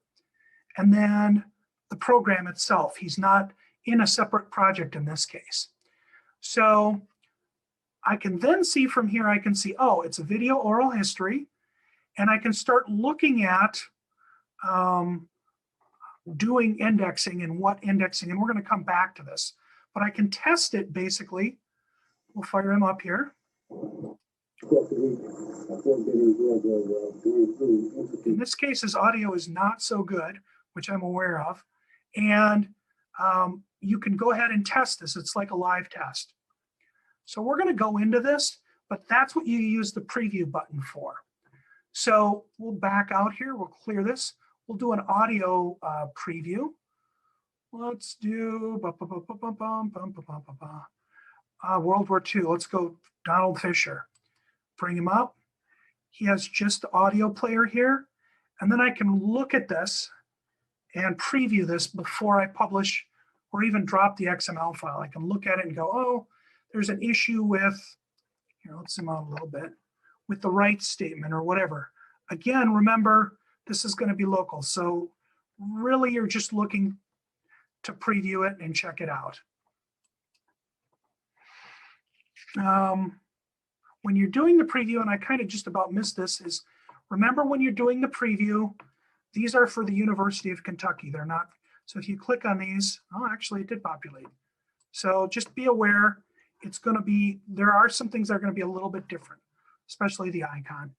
Speaker 2: and then the program itself. He's not in a separate project in this case. So I can then see from here, I can see, oh, it's a video oral history, and I can start looking at doing indexing and what indexing, and we're going to come back to this, but I can test it basically. We'll fire him up here. In this case, his audio is not so good, which I'm aware of, and you can go ahead and test this. It's like a live test. So we're going to go into this, but that's what you use the preview button for. So we'll back out here. We'll clear this. We'll do an audio preview. Let's do World War II. Let's go Donald Fisher. Bring him up. He has just the audio player here. And then I can look at this and preview this before I publish or even drop the XML file. I can look at it and go, oh, there's an issue with, here, let's zoom out a little bit, with the rights statement or whatever. Again, remember, this is going to be local. So really, you're just looking to preview it and check it out. When you're doing the preview, and I kind of just about missed this, is remember when you're doing the preview, these are for the University of Kentucky. They're not, so if you click on these, oh, actually it did populate. So just be aware, it's going to be, there are some things that are going to be a little bit different, especially the icon.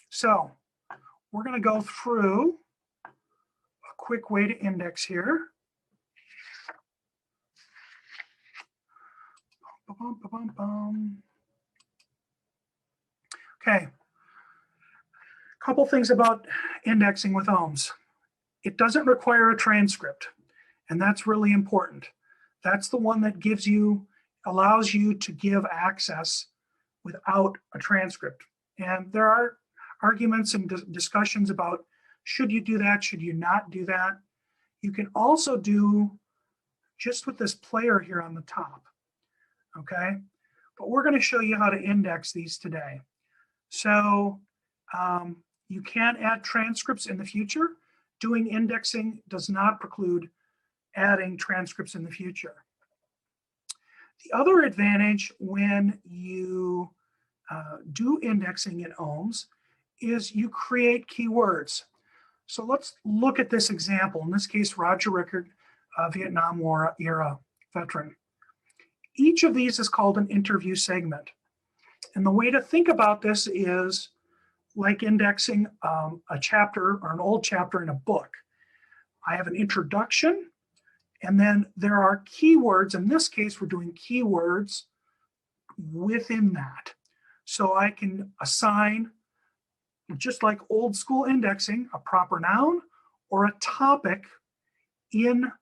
Speaker 2: So we're going to go through a quick way to index here. Okay, a couple things about indexing with Ohms. It doesn't require a transcript, and that's really important. That's the one that gives you, allows you to give access without a transcript. And there are arguments and discussions about should you do that, should you not do that. You can also do just with this player here on the top. Okay, but we're going to show you how to index these today. So you can add transcripts in the future. Doing indexing does not preclude adding transcripts in the future. The other advantage when you do indexing in Ohms is you create keywords. So let's look at this example. In this case, Roger Rickard, Vietnam War era veteran. Each of these is called an interview segment. And the way to think about this is like indexing a chapter or an old chapter in a book. I have an introduction, and then there are keywords. In this case, we're doing keywords within that. So I can assign, just like old school indexing, a proper noun or a topic in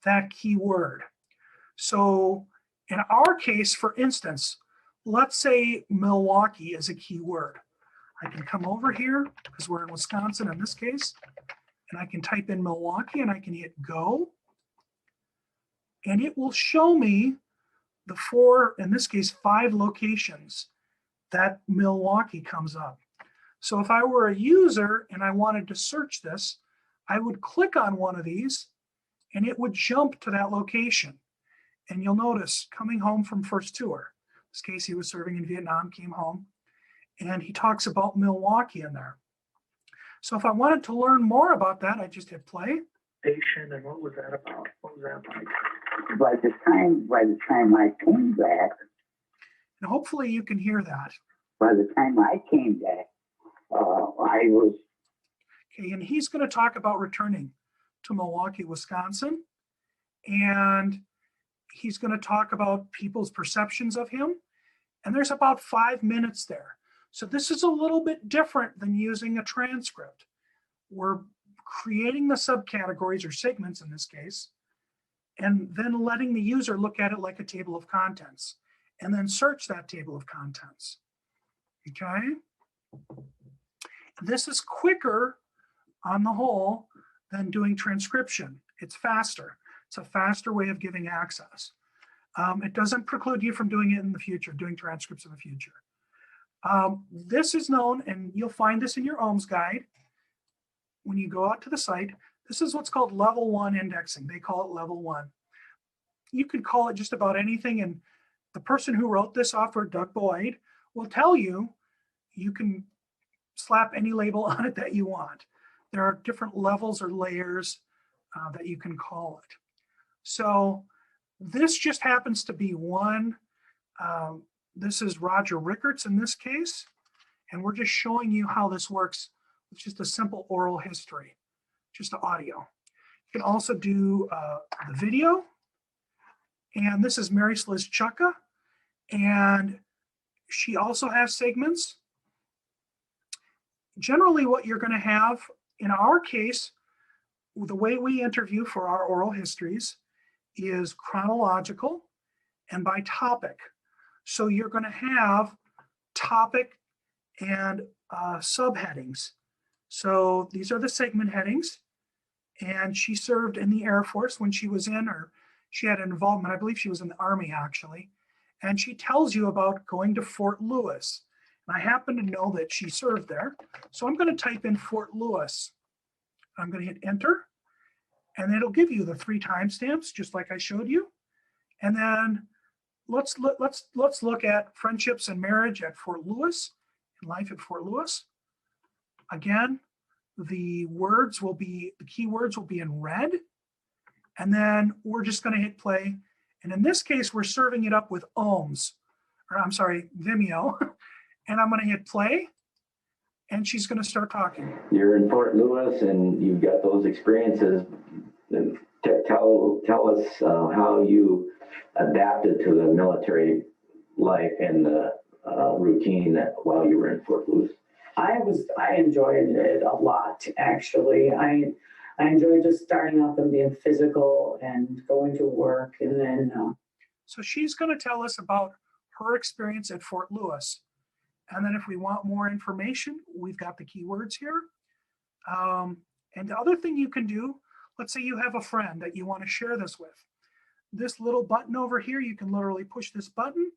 Speaker 2: that keyword. So in our case, for instance, let's say Milwaukee is a keyword. I can come over here because we're in Wisconsin in this case, and I can type in Milwaukee and I can hit go. And it will show me the 4, in this case, 5 locations that Milwaukee comes up. So if I were a user and I wanted to search this, I would click on one of these and it would jump to that location. And you'll notice coming home from first tour. In this case, he was serving in Vietnam, came home, and he talks about Milwaukee in there. So if I wanted to learn more about that, I just hit play. And what was that about? What was that like?
Speaker 3: By the time I came back,
Speaker 2: and hopefully you can hear that.
Speaker 3: By the time I came back, I was.
Speaker 2: Okay, and he's going to talk about returning to Milwaukee, Wisconsin. And he's going to talk about people's perceptions of him. And there's about 5 minutes there. So this is a little bit different than using a transcript. We're creating the subcategories or segments in this case, and then letting the user look at it like a table of contents, and then search that table of contents. Okay? This is quicker on the whole than doing transcription. It's faster. It's a faster way of giving access. It doesn't preclude you from doing it in the future, doing transcripts in the future. This is known, and you'll find this in your Ohms guide. When you go out to the site, this is what's called level 1 indexing. They call it level 1. You could call it just about anything, and the person who wrote this software, Doug Boyd, will tell you you can slap any label on it that you want. There are different levels or layers that you can call it. So this just happens to be one. This is Roger Rickards in this case, and we're just showing you how this works with just a simple oral history, just the audio. You can also do the video, and this is Mary Slizchaka, and she also has segments. Generally, what you're going to have, in our case, the way we interview for our oral histories is chronological and by topic. So you're going to have topic and subheadings. So these are the segment headings. And she served in the Air Force when she was in, or she had an involvement, I believe she was in the Army actually. And she tells you about going to Fort Lewis. And I happen to know that she served there. So I'm going to type in Fort Lewis. I'm going to hit enter. And it'll give you the 3 timestamps, just like I showed you. And then let's look at friendships and marriage at Fort Lewis, and life at Fort Lewis. Again, the keywords will be in red. And then we're just going to hit play. And in this case, we're serving it up with Ohms, or I'm sorry, Vimeo. And I'm going to hit play. And she's going to start talking.
Speaker 4: You're in Fort Lewis and you've got those experiences. Tell us how you adapted to the military life and the routine while you were in Fort Lewis.
Speaker 5: I enjoyed it a lot, actually. I enjoyed just starting off and being physical and going to work, and then.
Speaker 2: So she's going to tell us about her experience at Fort Lewis. And then if we want more information, we've got the keywords here. And the other thing you can do, let's say you have a friend that you want to share this with. This little button over here, you can literally push this button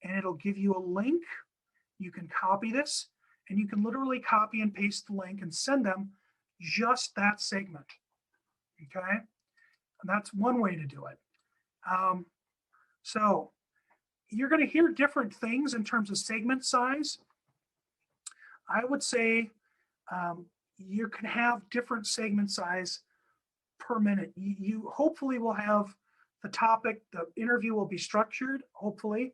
Speaker 2: and it'll give you a link. You can copy this and you can literally copy and paste the link and send them just that segment. Okay, and that's one way to do it. So you're going to hear different things in terms of segment size. I would say you can have different segment size per minute. You hopefully will have the topic, the interview will be structured, hopefully,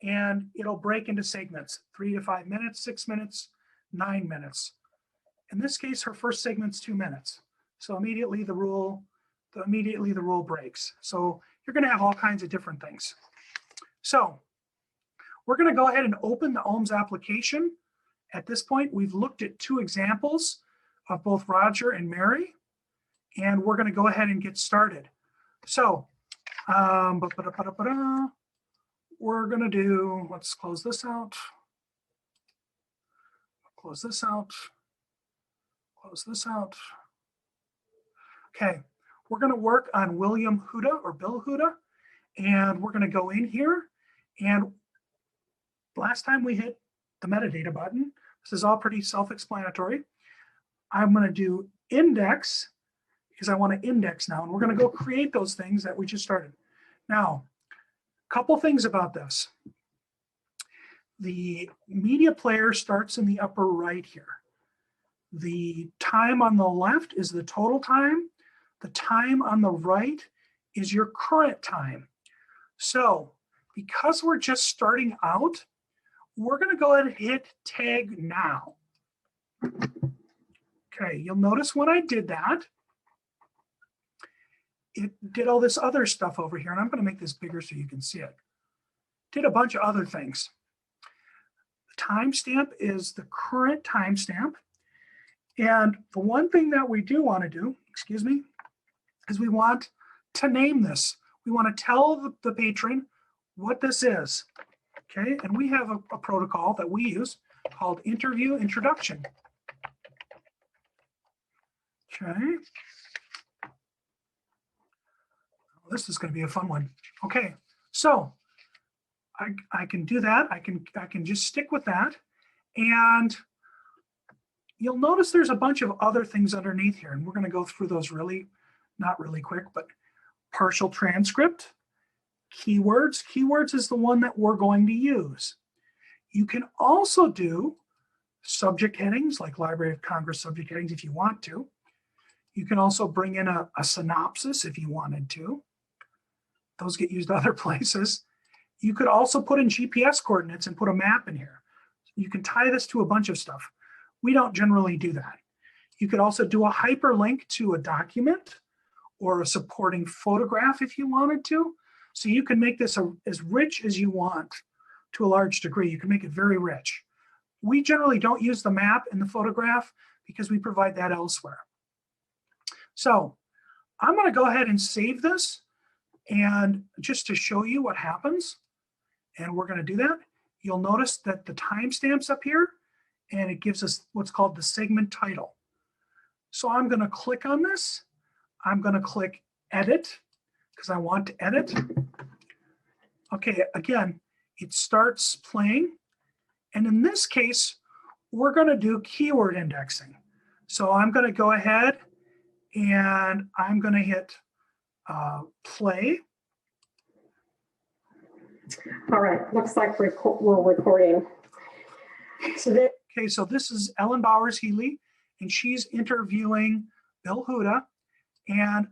Speaker 2: and it'll break into segments, 3 to 5 minutes, 6 minutes, 9 minutes. In this case, her first segment's 2 minutes. So immediately the rule breaks. So you're going to have all kinds of different things. So we're going to go ahead and open the Ohms application. At this point, we've looked at 2 examples of both Roger and Mary, and we're going to go ahead and get started. So we're going to do, let's close this out. Close this out. Close this out. Okay, we're going to work on William Huda or Bill Huda, and we're going to go in here. And last time we hit the metadata button. This is all pretty self-explanatory. I'm going to do index because I want to index now, and we're going to go create those things that we just started. Now, a couple things about this. The media player starts in the upper right here. The time on the left is the total time. The time on the right is your current time. So because we're just starting out, we're going to go ahead and hit tag now. Okay, you'll notice when I did that, it did all this other stuff over here, and I'm going to make this bigger so you can see it. Did a bunch of other things. The timestamp is the current timestamp. And the one thing that we do want to do, excuse me, is we want to name this. We want to tell the patron what this is. Okay, and we have a protocol that we use called interview introduction. Okay. This is going to be a fun one. Okay, so I can do that. I can just stick with that. And you'll notice there's a bunch of other things underneath here, and we're going to go through those not really quick, but partial transcript. Keywords. Keywords is the one that we're going to use. You can also do subject headings like Library of Congress subject headings if you want to. You can also bring in a synopsis if you wanted to. Those get used other places. You could also put in GPS coordinates and put a map in here. You can tie this to a bunch of stuff. We don't generally do that. You could also do a hyperlink to a document or a supporting photograph if you wanted to. So you can make this as rich as you want to a large degree. You can make it very rich. We generally don't use the map and the photograph because we provide that elsewhere. So I'm going to go ahead and save this, and just to show you what happens, and we're going to do that. You'll notice that the timestamp's up here, and it gives us what's called the segment title. So I'm going to click on this. I'm going to click edit because I want to edit. Okay, again, it starts playing. And in this case, we're going to do keyword indexing. So I'm going to go ahead and I'm going to hit play.
Speaker 6: All right, looks like we're recording.
Speaker 2: Okay, so this is Ellen Bowers Healy, and she's interviewing Bill Huda. And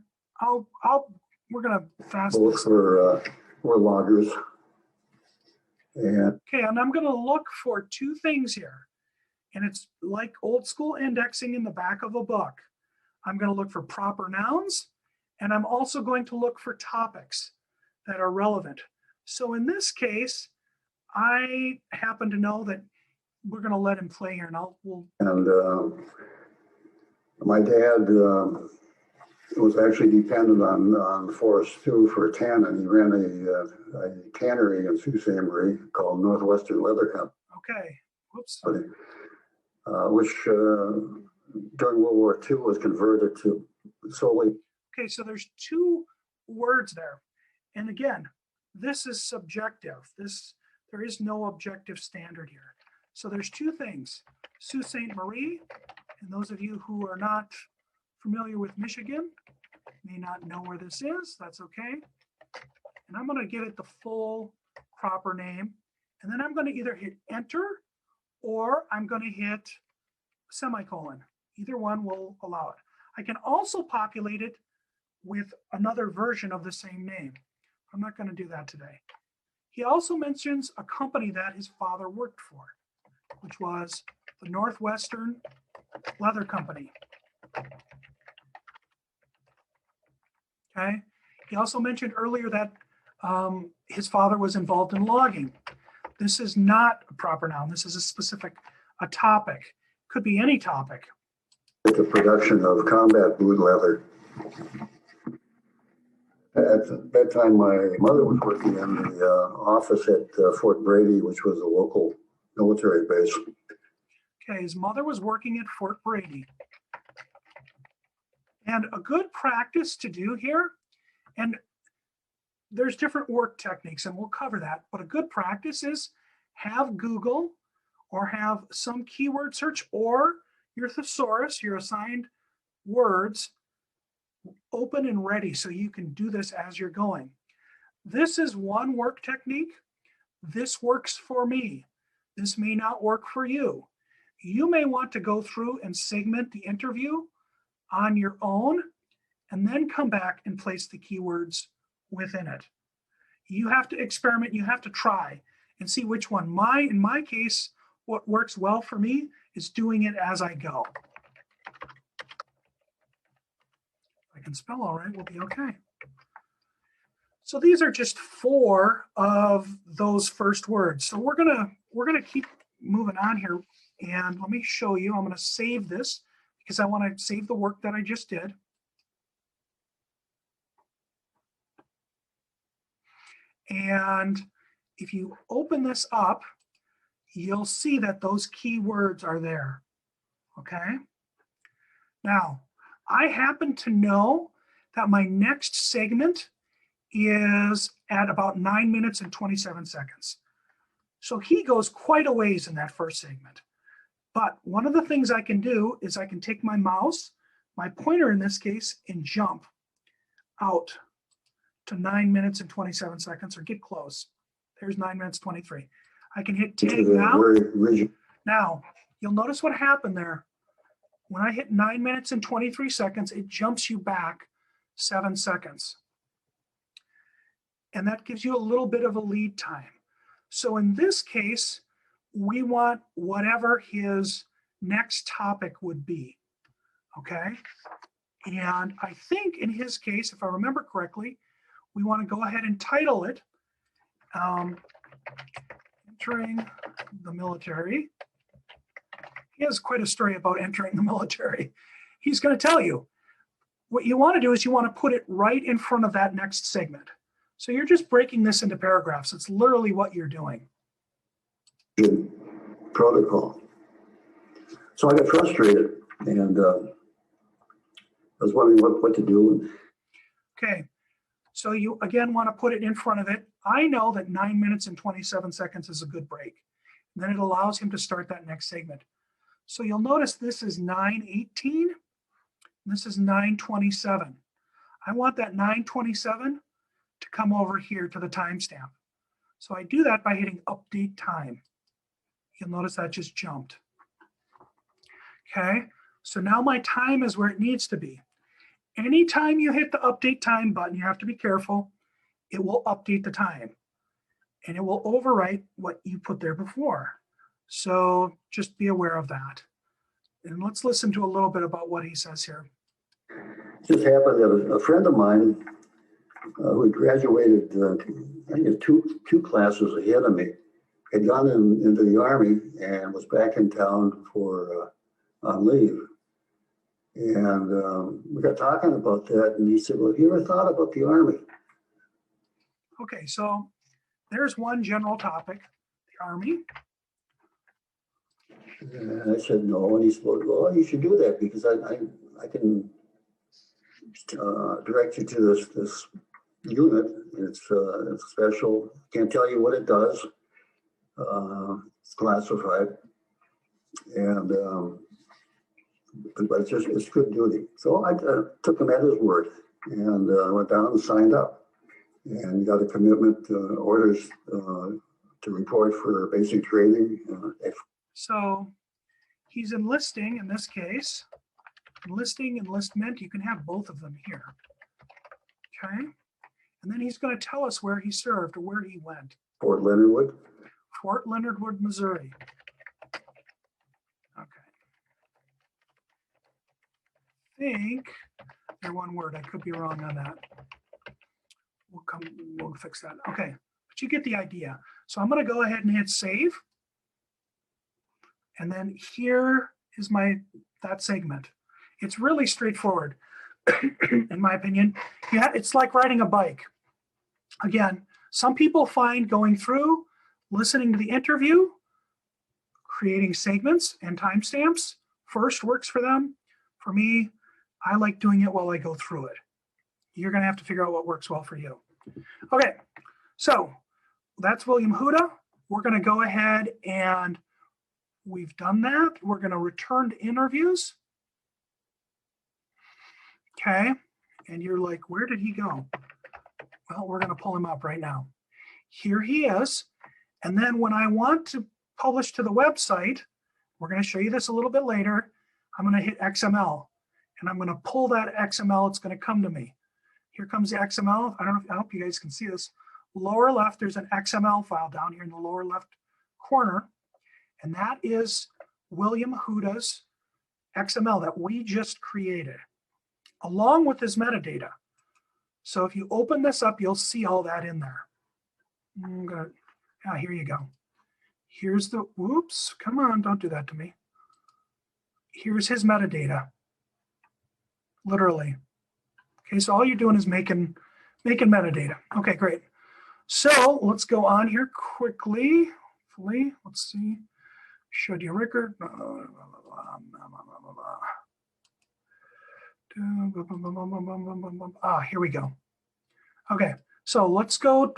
Speaker 2: we're going to fast
Speaker 7: both were loggers. And
Speaker 2: okay, and I'm going to look for two things here. And it's like old school indexing in the back of a book. I'm going to look for proper nouns, and I'm also going to look for topics that are relevant. So in this case, I happen to know that we're going to let him play here, and
Speaker 7: my dad was actually dependent on Forest 2 for a tannin. He ran a tannery in Sault Ste. Marie called Northwestern Leather Company.
Speaker 2: Okay, whoops.
Speaker 7: Which during World War II was converted to solely.
Speaker 2: Okay, so there's two words there. And again, this is subjective. There is no objective standard here. So there's two things. Sault Ste. Marie, and those of you who are not familiar with Michigan may not know where this is. That's okay. And I'm going to give it the full proper name. And then I'm going to either hit enter or I'm going to hit semicolon. Either one will allow it. I can also populate it with another version of the same name. I'm not going to do that today. He also mentions a company that his father worked for, which was the Northwestern Leather Company. Okay. He also mentioned earlier that his father was involved in logging. This is not a proper noun. This is a topic. Could be any topic.
Speaker 7: The production of combat boot leather. At that time, my mother was working in the office at Fort Brady, which was a local military base.
Speaker 2: Okay, his mother was working at Fort Brady. And a good practice to do here, and there's different work techniques, and we'll cover that, but a good practice is have Google or have some keyword search or your thesaurus, your assigned words, open and ready so you can do this as you're going. This is one work technique. This works for me. This may not work for you. You may want to go through and segment the interview on your own and then come back and place the keywords within it. You have to experiment, you have to try and see which one. In my case, what works well for me is doing it as I go. If I can spell all right, we'll be okay. So these are just 4 of those first words. So we're gonna keep moving on here, and let me show you. I'm gonna save this because I want to save the work that I just did. And if you open this up, you'll see that those keywords are there, okay? Now, I happen to know that my next segment is at about 9 minutes and 27 seconds. So he goes quite a ways in that first segment. But one of the things I can do is I can take my mouse, my pointer in this case, and jump out to 9 minutes and 27 seconds, or get close. There's 9 minutes 23. I can hit tag now. Now, you'll notice what happened there. When I hit 9 minutes and 23 seconds, it jumps you back 7 seconds. And that gives you a little bit of a lead time. So in this case, we want whatever his next topic would be, okay? And I think in his case, if I remember correctly, we want to go ahead and title it Entering the Military. He has quite a story about entering the military. He's going to tell you. What you want to do is you want to put it right in front of that next segment. So you're just breaking this into paragraphs. It's literally what you're doing.
Speaker 7: Protocol. So I got frustrated, and I was wondering what to do.
Speaker 2: Okay, so you again want to put it in front of it. I know that 9 minutes and 27 seconds is a good break. And then it allows him to start that next segment. So you'll notice this is 9:18, and this is 9:27. I want that 9:27 to come over here to the timestamp. So I do that by hitting update time. You'll notice that just jumped. Okay, so now my time is where it needs to be. Anytime you hit the update time button, you have to be careful. It will update the time and it will overwrite what you put there before. So just be aware of that. And let's listen to a little bit about what he says here.
Speaker 7: It just happened that a friend of mine who had graduated, I think two classes ahead of me, had gone into the Army and was back in town for on leave. And we got talking about that, and he said, well, have you ever thought about the Army?
Speaker 2: Okay, so there's one general topic, the Army.
Speaker 7: And I said, no. And he said, well, you should do that because I can direct you to this unit. It's special. Can't tell you what it does. It's classified. And but it's good duty. So I took him at his word and went down and signed up and got a commitment orders to report for basic training.
Speaker 2: So he's enlisting in this case. Enlisting, enlistment, you can have both of them here. Okay. And then he's going to tell us where he served or where he went.
Speaker 7: Fort Leonard Wood.
Speaker 2: Fort Leonard Wood, Missouri. Okay. I think they're one word. I could be wrong on that. We'll fix that. Okay, but you get the idea. So I'm going to go ahead and hit save. And then here is that segment. It's really straightforward, in my opinion. Yeah, it's like riding a bike. Again, some people find going through, listening to the interview, creating segments and timestamps. First works for them. For me, I like doing it while I go through it. You're going to have to figure out what works well for you. Okay, so that's William Huda. We're going to go ahead and we've done that. We're going to return to interviews. Okay, and you're like, where did he go? Well, we're going to pull him up right now. Here he is. And then when I want to publish to the website, we're going to show you this a little bit later. I'm going to hit XML and I'm going to pull that XML. It's going to come to me. Here comes the XML. I hope you guys can see this. Lower left, there's an XML file down here in the lower left corner. And that is William Huda's XML that we just created, along with his metadata. So if you open this up, you'll see all that in there. Here you go. Here's the, whoops, come on, don't do that to me. Here's his metadata, literally. Okay, so all you're doing is making metadata. Okay, great. So let's go on here quickly. Hopefully, let's see. Showed you a record. Here we go. Okay, so let's do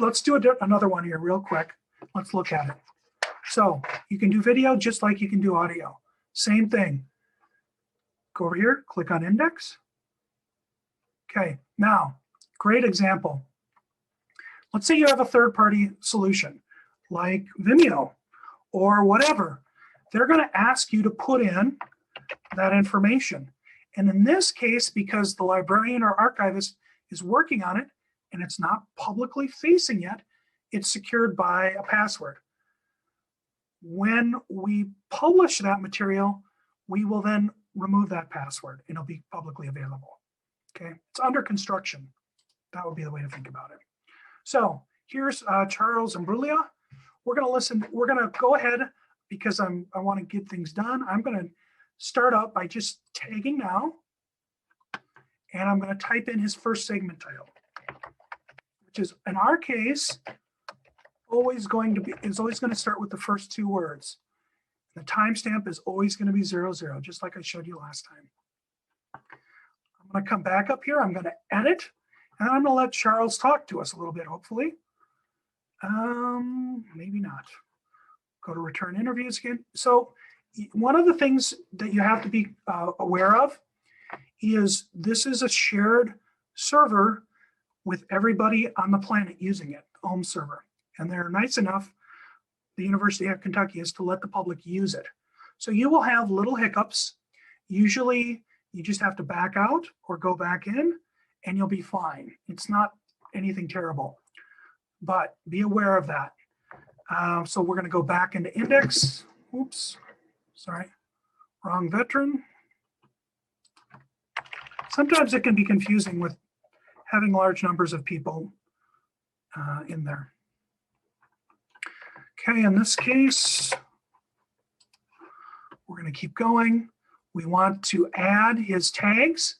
Speaker 2: another one here real quick. Let's look at it. So you can do video just like you can do audio. Same thing. Go over here, click on index. Okay, now, great example. Let's say you have a third-party solution like Vimeo or whatever. They're going to ask you to put in that information. And in this case, because the librarian or archivist is working on it and it's not publicly facing yet, it's secured by a password. When we publish that material, we will then remove that password and it'll be publicly available. Okay, it's under construction. That would be the way to think about it. So here's Charles and Brulia. We're going to listen. We're going to go ahead because I want to get things done. I'm going to start out by just tagging now, and I'm going to type in his first segment title, which is in our case always going to start with the first two words. The timestamp is always going to be 00, just like I showed you last time. I'm going to come back up here. I'm going to edit, and I'm going to let Charles talk to us a little bit, hopefully. Maybe not. Go to return interviews again. So one of the things that you have to be aware of is this is a shared server with everybody on the planet using it, Ohms server. And they're nice enough, the University of Kentucky, is to let the public use it. So you will have little hiccups. Usually you just have to back out or go back in and you'll be fine. It's not anything terrible, but be aware of that. So we're going to go back into index. Oops, sorry, wrong veteran. Sometimes it can be confusing with having large numbers of people in there. Okay, in this case, we're going to keep going. We want to add his tags.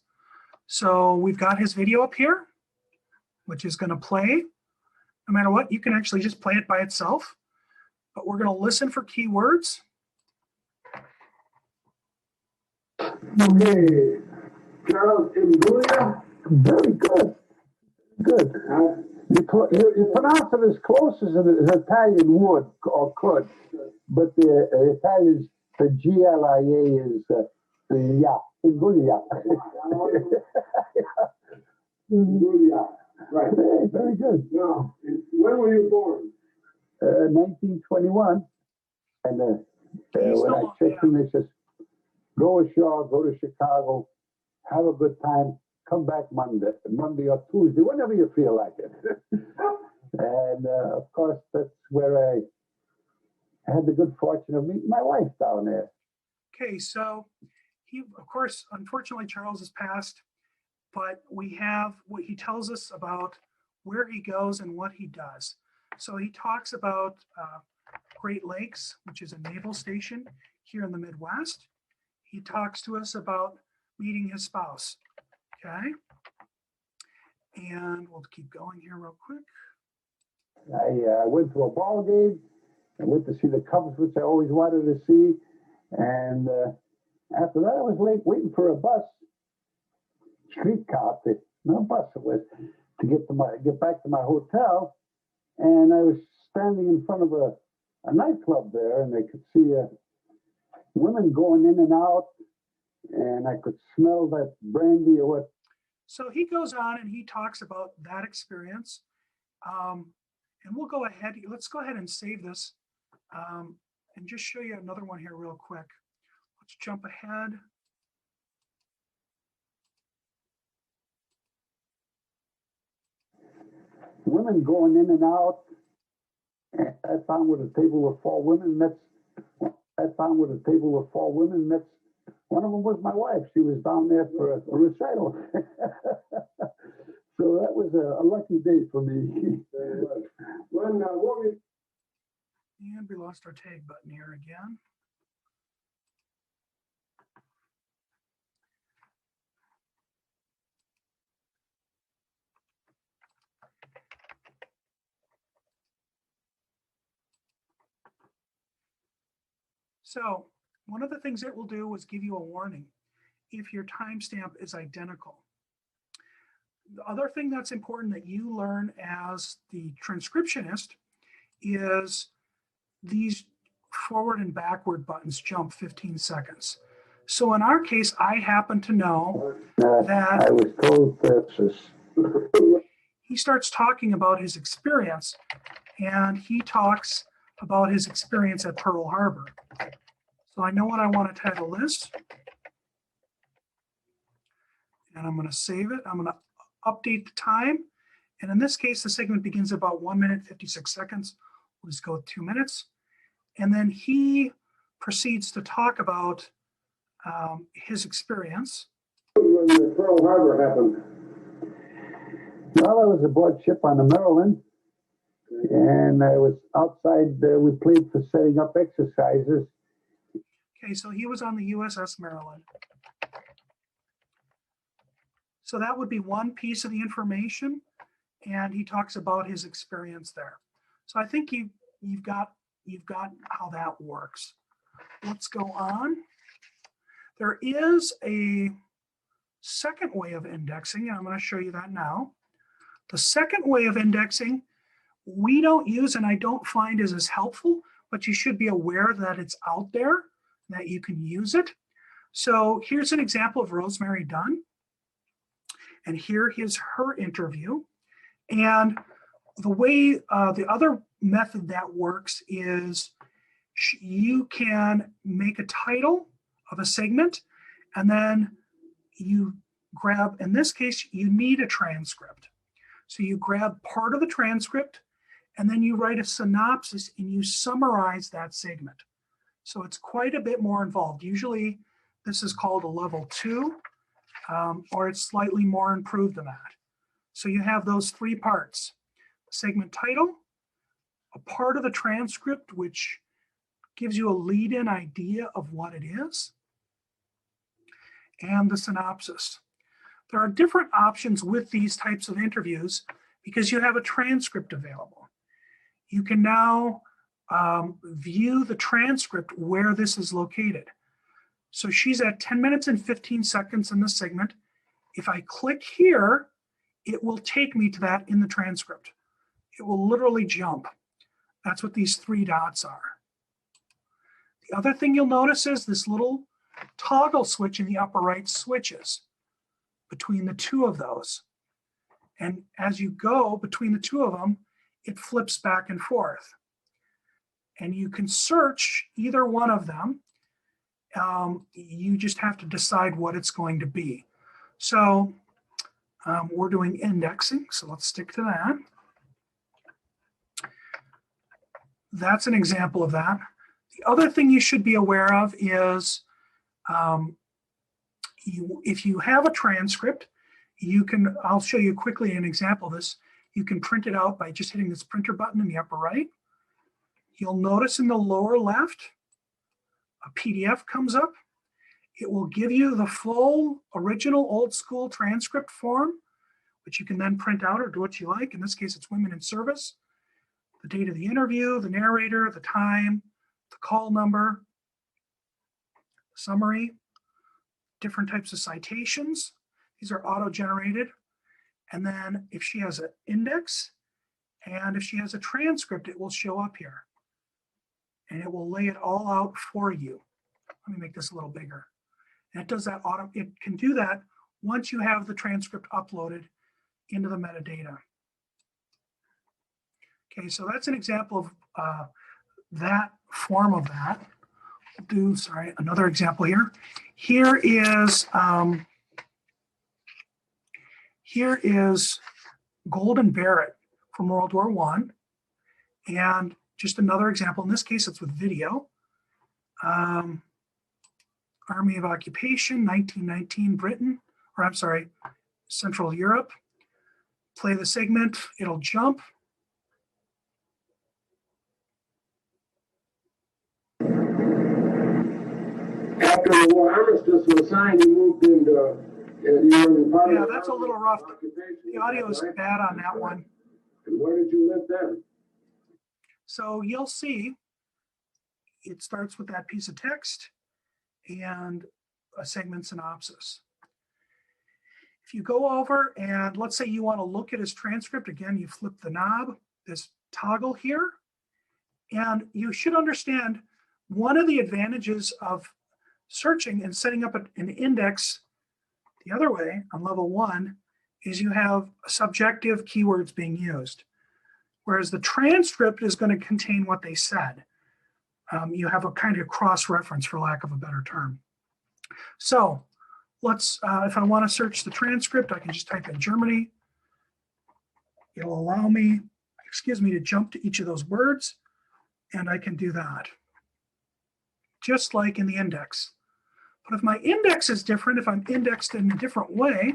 Speaker 2: So we've got his video up here, which is going to play. No matter what, you can actually just play it by itself. But we're going to listen for keywords.
Speaker 8: Okay, Charles and Julia, very good. Good. You pronounce it as close as an Italian would or could, but the Italian, the G-L-I-A is yeah, Julia. Julia, right. Very good. Now, when were you born? 1921. And when I checked them, they says, go ashore, go to Chicago, have a good time, come back Monday or Tuesday, whenever you feel like it. And of course, that's where I had the good fortune of meeting my wife down there.
Speaker 2: Okay, so he, of course, unfortunately, Charles has passed, but we have what he tells us about where he goes and what he does. So he talks about Great Lakes, which is a naval station here in the Midwest. He talks to us about meeting his spouse. Okay. And we'll keep going here real quick.
Speaker 8: I went to a ball game I went to see the Cubs, which I always wanted to see. And after that, I was late waiting for a bus, streetcar, no bus it was, to get back to my hotel. And I was standing in front of a nightclub there, and I could see women going in and out, and I could smell that brandy or what.
Speaker 2: So he goes on and he talks about that experience. And we'll go ahead, let's go ahead and save this and just show you another one here real quick. Let's jump ahead.
Speaker 8: Women going in and out. I found with a table with 4 women. One of them was my wife. She was down there for a recital. So that was a lucky day for me.
Speaker 2: And we lost our tag button here again. So one of the things it will do is give you a warning if your timestamp is identical. The other thing that's important that you learn as the transcriptionist is these forward and backward buttons jump 15 seconds. So in our case, I happen to know that
Speaker 8: I was told that
Speaker 2: he starts talking about his experience, and he talks about his experience at Pearl Harbor. So I know what I want to title this, and I'm going to save it. I'm going to update the time. And in this case, the segment begins about 1 minute, 56 seconds. We'll just go with 2 minutes. And then he proceeds to talk about his experience.
Speaker 8: when the Pearl Harbor happened. Well, I was aboard ship on the Maryland, and I was outside. We played for setting up exercises.
Speaker 2: Okay, so he was on the USS Maryland. So that would be one piece of the information, and he talks about his experience there. So I think you've got how that works. Let's go on. There is a second way of indexing, and I'm going to show you that now. The second way of indexing we don't use and I don't find is as helpful, but you should be aware that it's out there, that you can use it. So here's an example of Rosemary Dunn. And here is her interview. And the way, the other method that works is you can make a title of a segment, and then you grab, in this case, you need a transcript. So you grab part of the transcript, and then you write a synopsis and you summarize that segment. So it's quite a bit more involved. Usually this is called a level 2, or it's slightly more improved than that. So you have those 3 parts: segment title, a part of the transcript which gives you a lead-in idea of what it is, and the synopsis. There are different options with these types of interviews because you have a transcript available. You can now view the transcript where this is located. So she's at 10 minutes and 15 seconds in the segment. If I click here, it will take me to that in the transcript. It will literally jump. That's what these 3 dots are. The other thing you'll notice is this little toggle switch in the upper right switches between the 2 of those. And as you go between the 2 of them, it flips back and forth. And you can search either one of them. You just have to decide what it's going to be. So we're doing indexing, so let's stick to that. That's an example of that. The other thing you should be aware of is if you have a transcript, you can, I'll show you quickly an example of this. You can print it out by just hitting this printer button in the upper right. You'll notice in the lower left, a PDF comes up. It will give you the full original old school transcript form, which you can then print out or do what you like. In this case, it's women in service. the date of the interview, the narrator, the time, the call number, summary, different types of citations. These are auto-generated. And then if she has an index and if she has a transcript, it will show up here. And it will lay it all out for you. Let me make this a little bigger. And it does that it can do that once you have the transcript uploaded into the metadata. Okay, so that's an example of that form of that. We'll do, another example here. Here is Golden Barrett from World War I. And just another example, in this case, it's with video. Army of Occupation, 1919, Britain, or I'm sorry, Central Europe. Play the segment, it'll jump.
Speaker 8: After the war armistice was signed, you moved into,
Speaker 2: Yeah, that's a little rough. The audio is bad on that one.
Speaker 8: And where did you live then?
Speaker 2: So you'll see it starts with that piece of text and a segment synopsis. If you go over and let's say you want to look at his transcript, again, you flip the knob, this toggle here, and you should understand one of the advantages of searching and setting up an index the other way on level 1 is you have subjective keywords being used, whereas the transcript is going to contain what they said. You have a kind of cross-reference, for lack of a better term. So let's, if I want to search the transcript, I can just type in Germany. It'll allow me, to jump to each of those words, and I can do that, just like in the index. But if my index is different, if I'm indexed in a different way,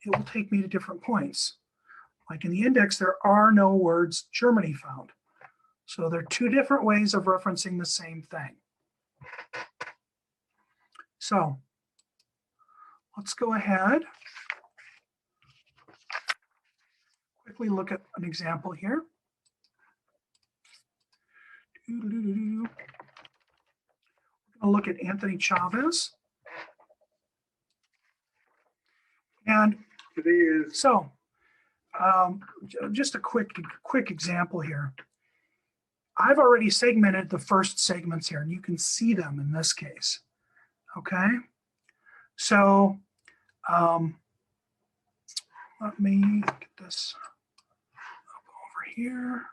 Speaker 2: it will take me to different points. Like in the index, there are no words Germany found. So there are two different ways of referencing the same thing. So let's go ahead. Quickly look at an example here. We're going to look at Anthony Chavez. And so just a quick example here. I've already segmented the first segments here, and you can see them in this case. Okay, so let me get this up over here.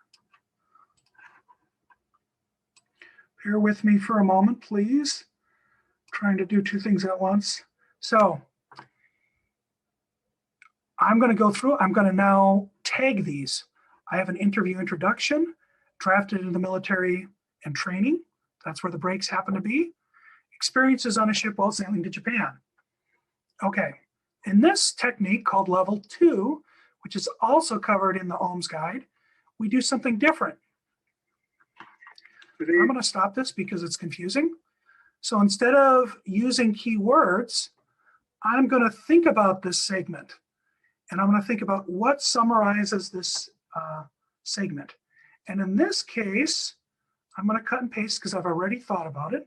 Speaker 2: Bear with me for a moment, please. I'm trying to do two things at once. So I'm going to go through, I'm going to now tag these. I have an interview introduction, drafted in the military and training. That's where the breaks happen to be. Experiences on a ship while sailing to Japan. Okay, in this technique called level 2, which is also covered in the Ohms guide, we do something different. I'm going to stop this because it's confusing. So instead of using keywords, I'm going to think about this segment. And I'm going to think about what summarizes this segment. And in this case, I'm going to cut and paste because I've already thought about it.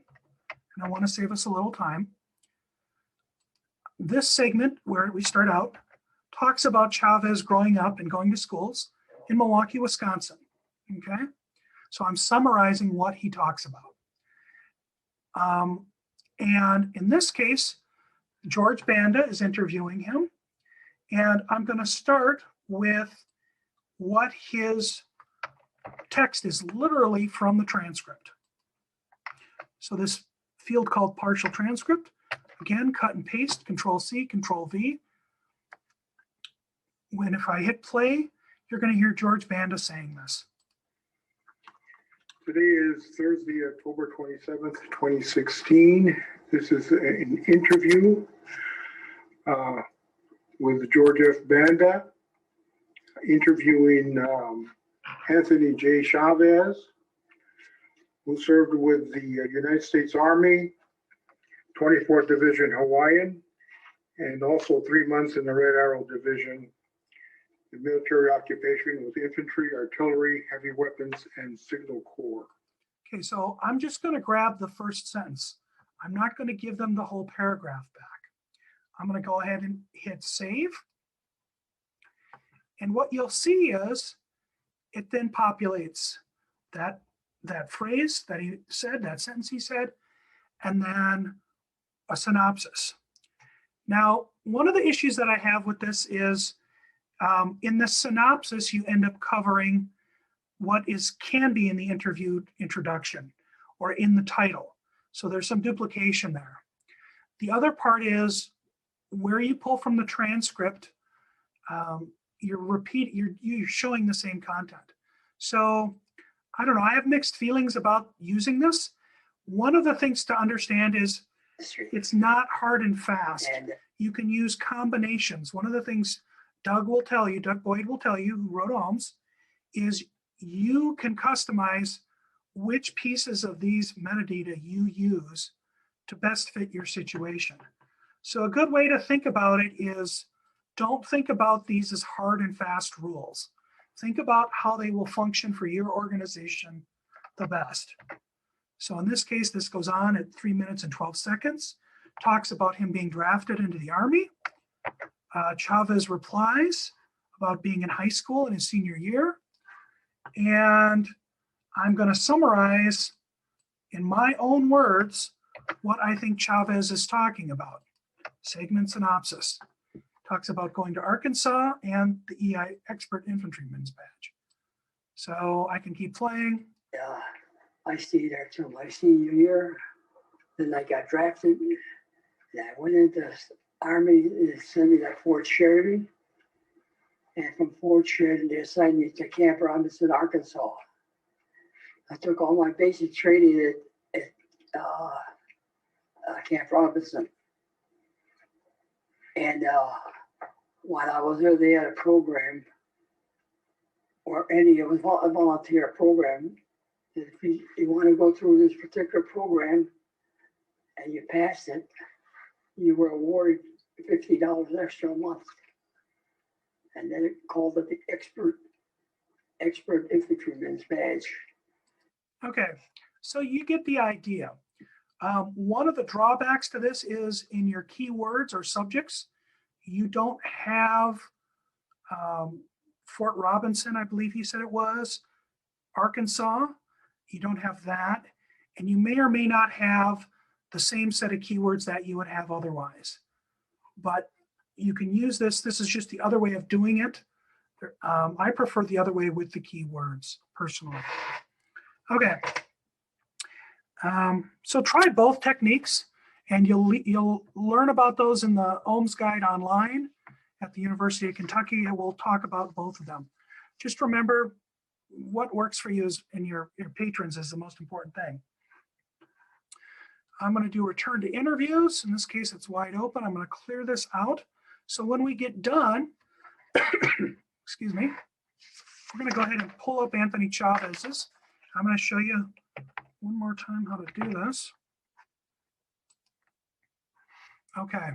Speaker 2: And I want to save us a little time. This segment, where we start out, talks about Chavez growing up and going to schools in Milwaukee, Wisconsin. Okay? So I'm summarizing what he talks about. And in this case, George Banda is interviewing him. And I'm going to start with what his text is literally from the transcript. So this field called partial transcript, again, cut and paste, Control C, Control V. If I hit play, you're going to hear George Banda saying this.
Speaker 9: Today is Thursday, October 27th, 2016. This is an interview with George F. Banda, interviewing Anthony J. Chavez, who served with the United States Army, 24th Division Hawaiian, and also 3 months in the Red Arrow Division The military occupation was infantry, artillery, heavy weapons, and signal corps.
Speaker 2: Okay, so I'm just going to grab the first sentence. I'm not going to give them the whole paragraph back. I'm going to go ahead and hit save. And what you'll see is it then populates that phrase that he said, that sentence he said, and then a synopsis. Now, one of the issues that I have with this is in the synopsis, you end up covering what can be in the interview introduction or in the title. So there's some duplication there. The other part is where you pull from the transcript, you're showing the same content. So I don't know, I have mixed feelings about using this. One of the things to understand is it's not hard and fast. You can use combinations. One of the things Doug Boyd will tell you, who wrote Ohms, is you can customize which pieces of these metadata you use to best fit your situation. So a good way to think about it is don't think about these as hard and fast rules. Think about how they will function for your organization the best. So in this case, this goes on at 3 minutes and 12 seconds, talks about him being drafted into the Army. Chavez replies about being in high school in his senior year. And I'm going to summarize in my own words what I think Chavez is talking about. Segment synopsis. Talks about going to Arkansas and the EI Expert Infantryman's Badge. So I can keep playing.
Speaker 10: Yeah, I stayed there till my senior year. Then I got drafted. And I went into the Army. They sent me to Fort Sheridan. And from Fort Sheridan, they assigned me to Camp Robinson, Arkansas. I took all my basic training at Camp Robinson. And while I was there, they had a program, it was a volunteer program. If you want to go through this particular program and you passed it, you were awarded $50 extra a month. And then it called it the Expert Infantryman's Badge.
Speaker 2: Okay, so you get the idea. One of the drawbacks to this is in your keywords or subjects, you don't have Fort Robinson, I believe he said it was, Arkansas. You don't have that. And you may or may not have the same set of keywords that you would have otherwise. But you can use this. This is just the other way of doing it. I prefer the other way with the keywords personally. Okay. So try both techniques, and you'll learn about those in the Ohms Guide online at the University of Kentucky, and we'll talk about both of them. Just remember what works for you and your patrons is the most important thing. I'm going to do return to interviews. In this case, it's wide open. I'm going to clear this out. So when we get done, excuse me, we're going to go ahead and pull up Anthony Chavez's. I'm going to show you one more time how to do this. Okay,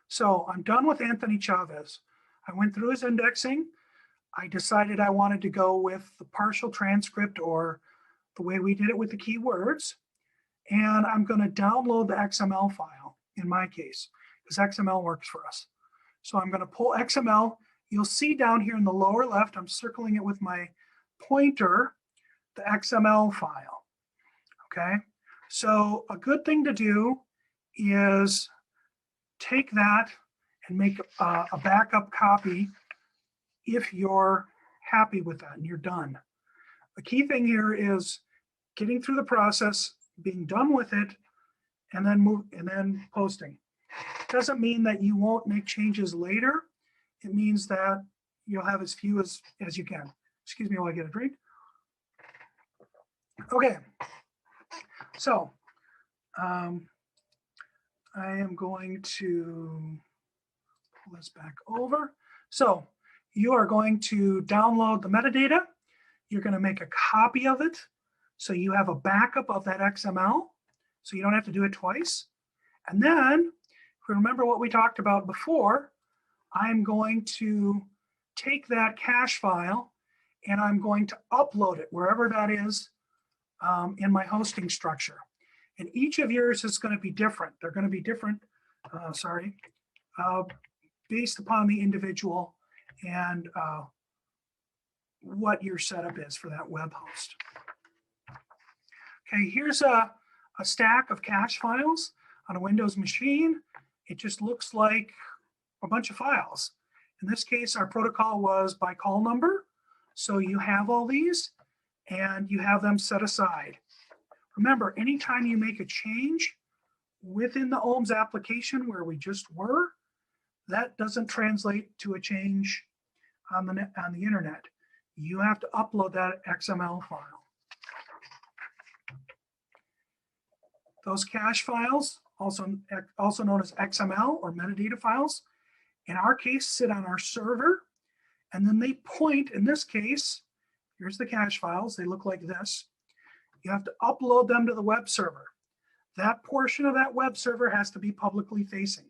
Speaker 2: so I'm done with Anthony Chavez. I went through his indexing. I decided I wanted to go with the partial transcript or the way we did it with the keywords. And I'm going to download the XML file in my case, because XML works for us. So I'm going to pull XML. You'll see down here in the lower left, I'm circling it with my pointer, the XML file. Okay, so a good thing to do is take that and make a backup copy if you're happy with that and you're done. The key thing here is getting through the process, being done with it, and then posting. Doesn't mean that you won't make changes later. It means that you'll have as few as you can. Excuse me while I get a drink. Okay, so I am going to pull this back over. So you are going to download the metadata. You're going to make a copy of it. So you have a backup of that XML. So you don't have to do it twice. And then, if we remember what we talked about before, I'm going to take that cache file and I'm going to upload it wherever that is in my hosting structure. And each of yours is going to be different. They're going to be different, based upon the individual and what your setup is for that web host. Okay, here's a stack of cache files on a Windows machine. It just looks like a bunch of files. In this case, our protocol was by call number. So you have all these and you have them set aside. Remember, anytime you make a change within the Ohms application where we just were, that doesn't translate to a change on the internet. You have to upload that XML file. Those cache files, also known as XML or metadata files, in our case, sit on our server, and then they point, in this case, here's the cache files, they look like this. You have to upload them to the web server. That portion of that web server has to be publicly facing.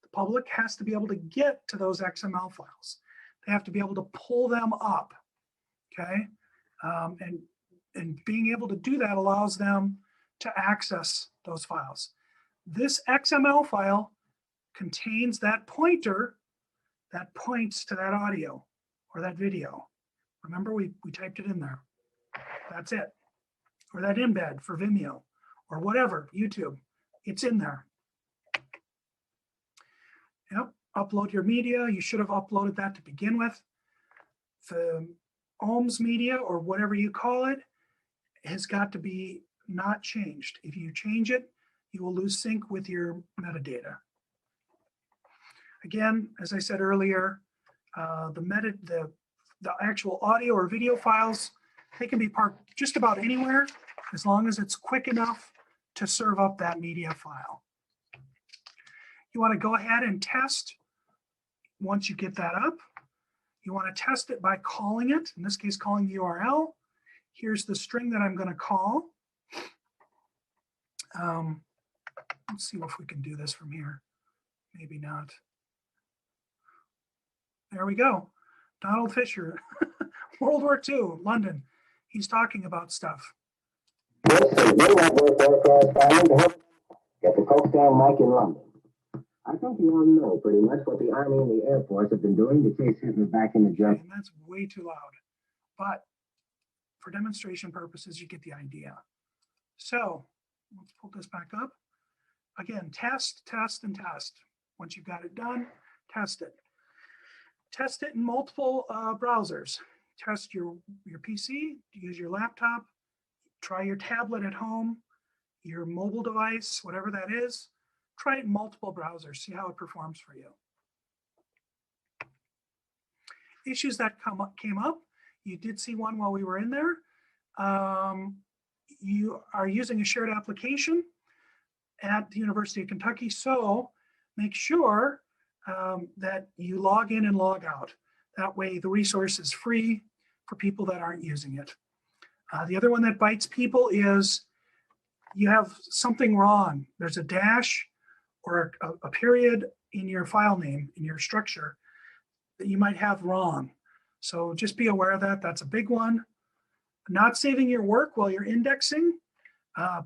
Speaker 2: The public has to be able to get to those XML files. They have to be able to pull them up, okay? And being able to do that allows them to access those files. This XML file contains that pointer that points to that audio or that video. Remember, we typed it in there. That's it. Or that embed for Vimeo or whatever, YouTube, it's in there. Yep, upload your media. You should have uploaded that to begin with. The Ohms media or whatever you call it has got to be not changed. If you change it, you will lose sync with your metadata. Again, as I said earlier, the actual audio or video files, they can be parked just about anywhere as long as it's quick enough to serve up that media file. You want to go ahead and test once you get that up. You want to test it by calling it, in this case, calling the URL. Here's the string that I'm going to call. Let's see if we can do this from here. Maybe not. There we go. Donald Fisher, World War II, London. He's talking about stuff.
Speaker 11: Get the Coke down Mike in London. I think you all know pretty much what the Army and the Air Force have been doing to chase Hitler back in the jungle.
Speaker 2: And that's way too loud. But for demonstration purposes, you get the idea. So let's pull this back up. Again, test, test, and test. Once you've got it done, test it. Test it in multiple browsers. Test your PC, use your laptop, try your tablet at home, your mobile device, whatever that is. Try it in multiple browsers, see how it performs for you. Issues that came up, you did see one while we were in there. You are using a shared application at the University of Kentucky, so make sure that you log in and log out. That way the resource is free for people that aren't using it. The other one that bites people is you have something wrong. There's a dash or a period in your file name, in your structure, that you might have wrong. So just be aware of that. That's a big one. Not saving your work while you're indexing.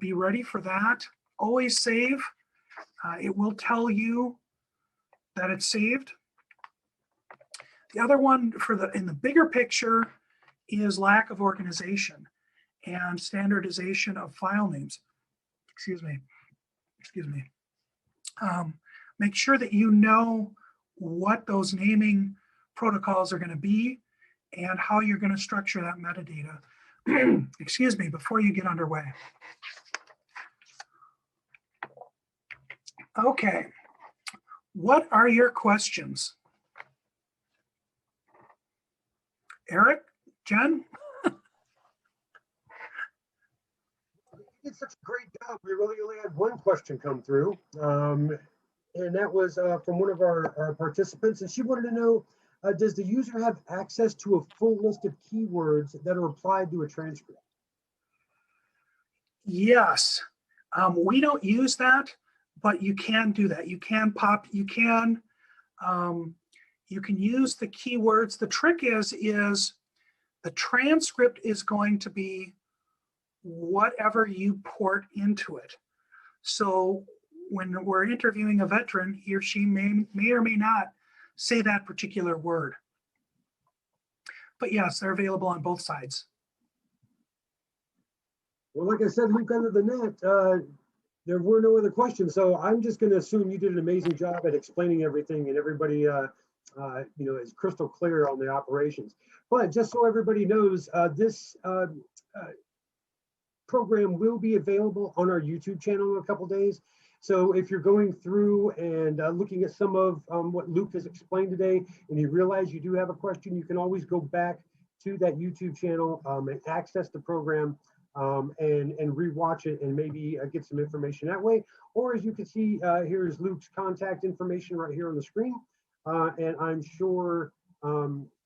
Speaker 2: Be ready for that. Always save. It will tell you that it's saved. The other one in the bigger picture is lack of organization and standardization of file names. Excuse me. Make sure that you know what those naming protocols are going to be and how you're going to structure that metadata. Excuse me, before you get underway. Okay, what are your questions? Eric, Jen?
Speaker 1: You did such a great job. We really only had one question come through, and that was from one of our participants, and she wanted to know, does the user have access to a full list of keywords that are applied to a transcript?
Speaker 2: Yes, we don't use that, but you can do that. You can You can use the keywords. The trick is the transcript is going to be whatever you port into it. So when we're interviewing a veteran, he or she may or may not say that particular word. But yes, they're available on both sides.
Speaker 1: Well, like I said, Luke, other than that, there were no other questions. So I'm just going to assume you did an amazing job at explaining everything, and everybody, is crystal clear on the operations. But just so everybody knows, this program will be available on our YouTube channel in a couple days. So if you're going through and looking at some of what Luke has explained today, and you realize you do have a question, you can always go back to that YouTube channel and access the program and rewatch it and maybe get some information that way. Or as you can see, here's Luke's contact information right here on the screen. And I'm sure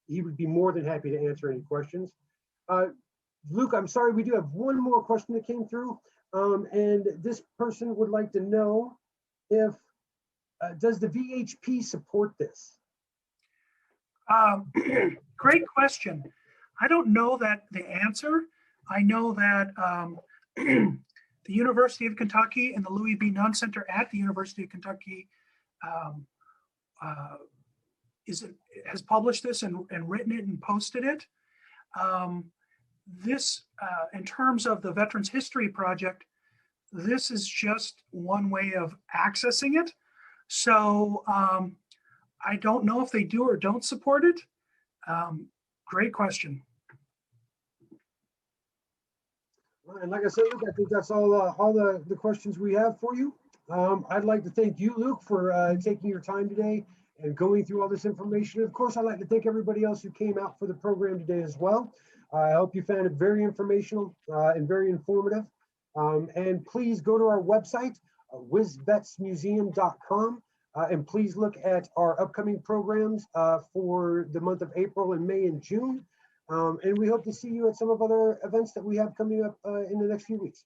Speaker 1: he would be more than happy to answer any questions. Luke, I'm sorry, we do have one more question that came through. And this person would like to know if, does the VHP support this?
Speaker 2: Great question. I don't know that the answer. I know that the University of Kentucky and the Louis B. Nunn Center at the University of Kentucky has published this and written it and posted it. This, in terms of the Veterans History Project, this is just one way of accessing it. So I don't know if they do or don't support it. Great question.
Speaker 1: And like I said, Luke, I think that's all the questions we have for you. I'd like to thank you, Luke, for taking your time today and going through all this information. Of course, I'd like to thank everybody else who came out for the program today as well. I hope you found it very informational and very informative. And please go to our website, wizvetsmuseum.com, and please look at our upcoming programs for the month of April and May and June. And we hope to see you at some of other events that we have coming up in the next few weeks.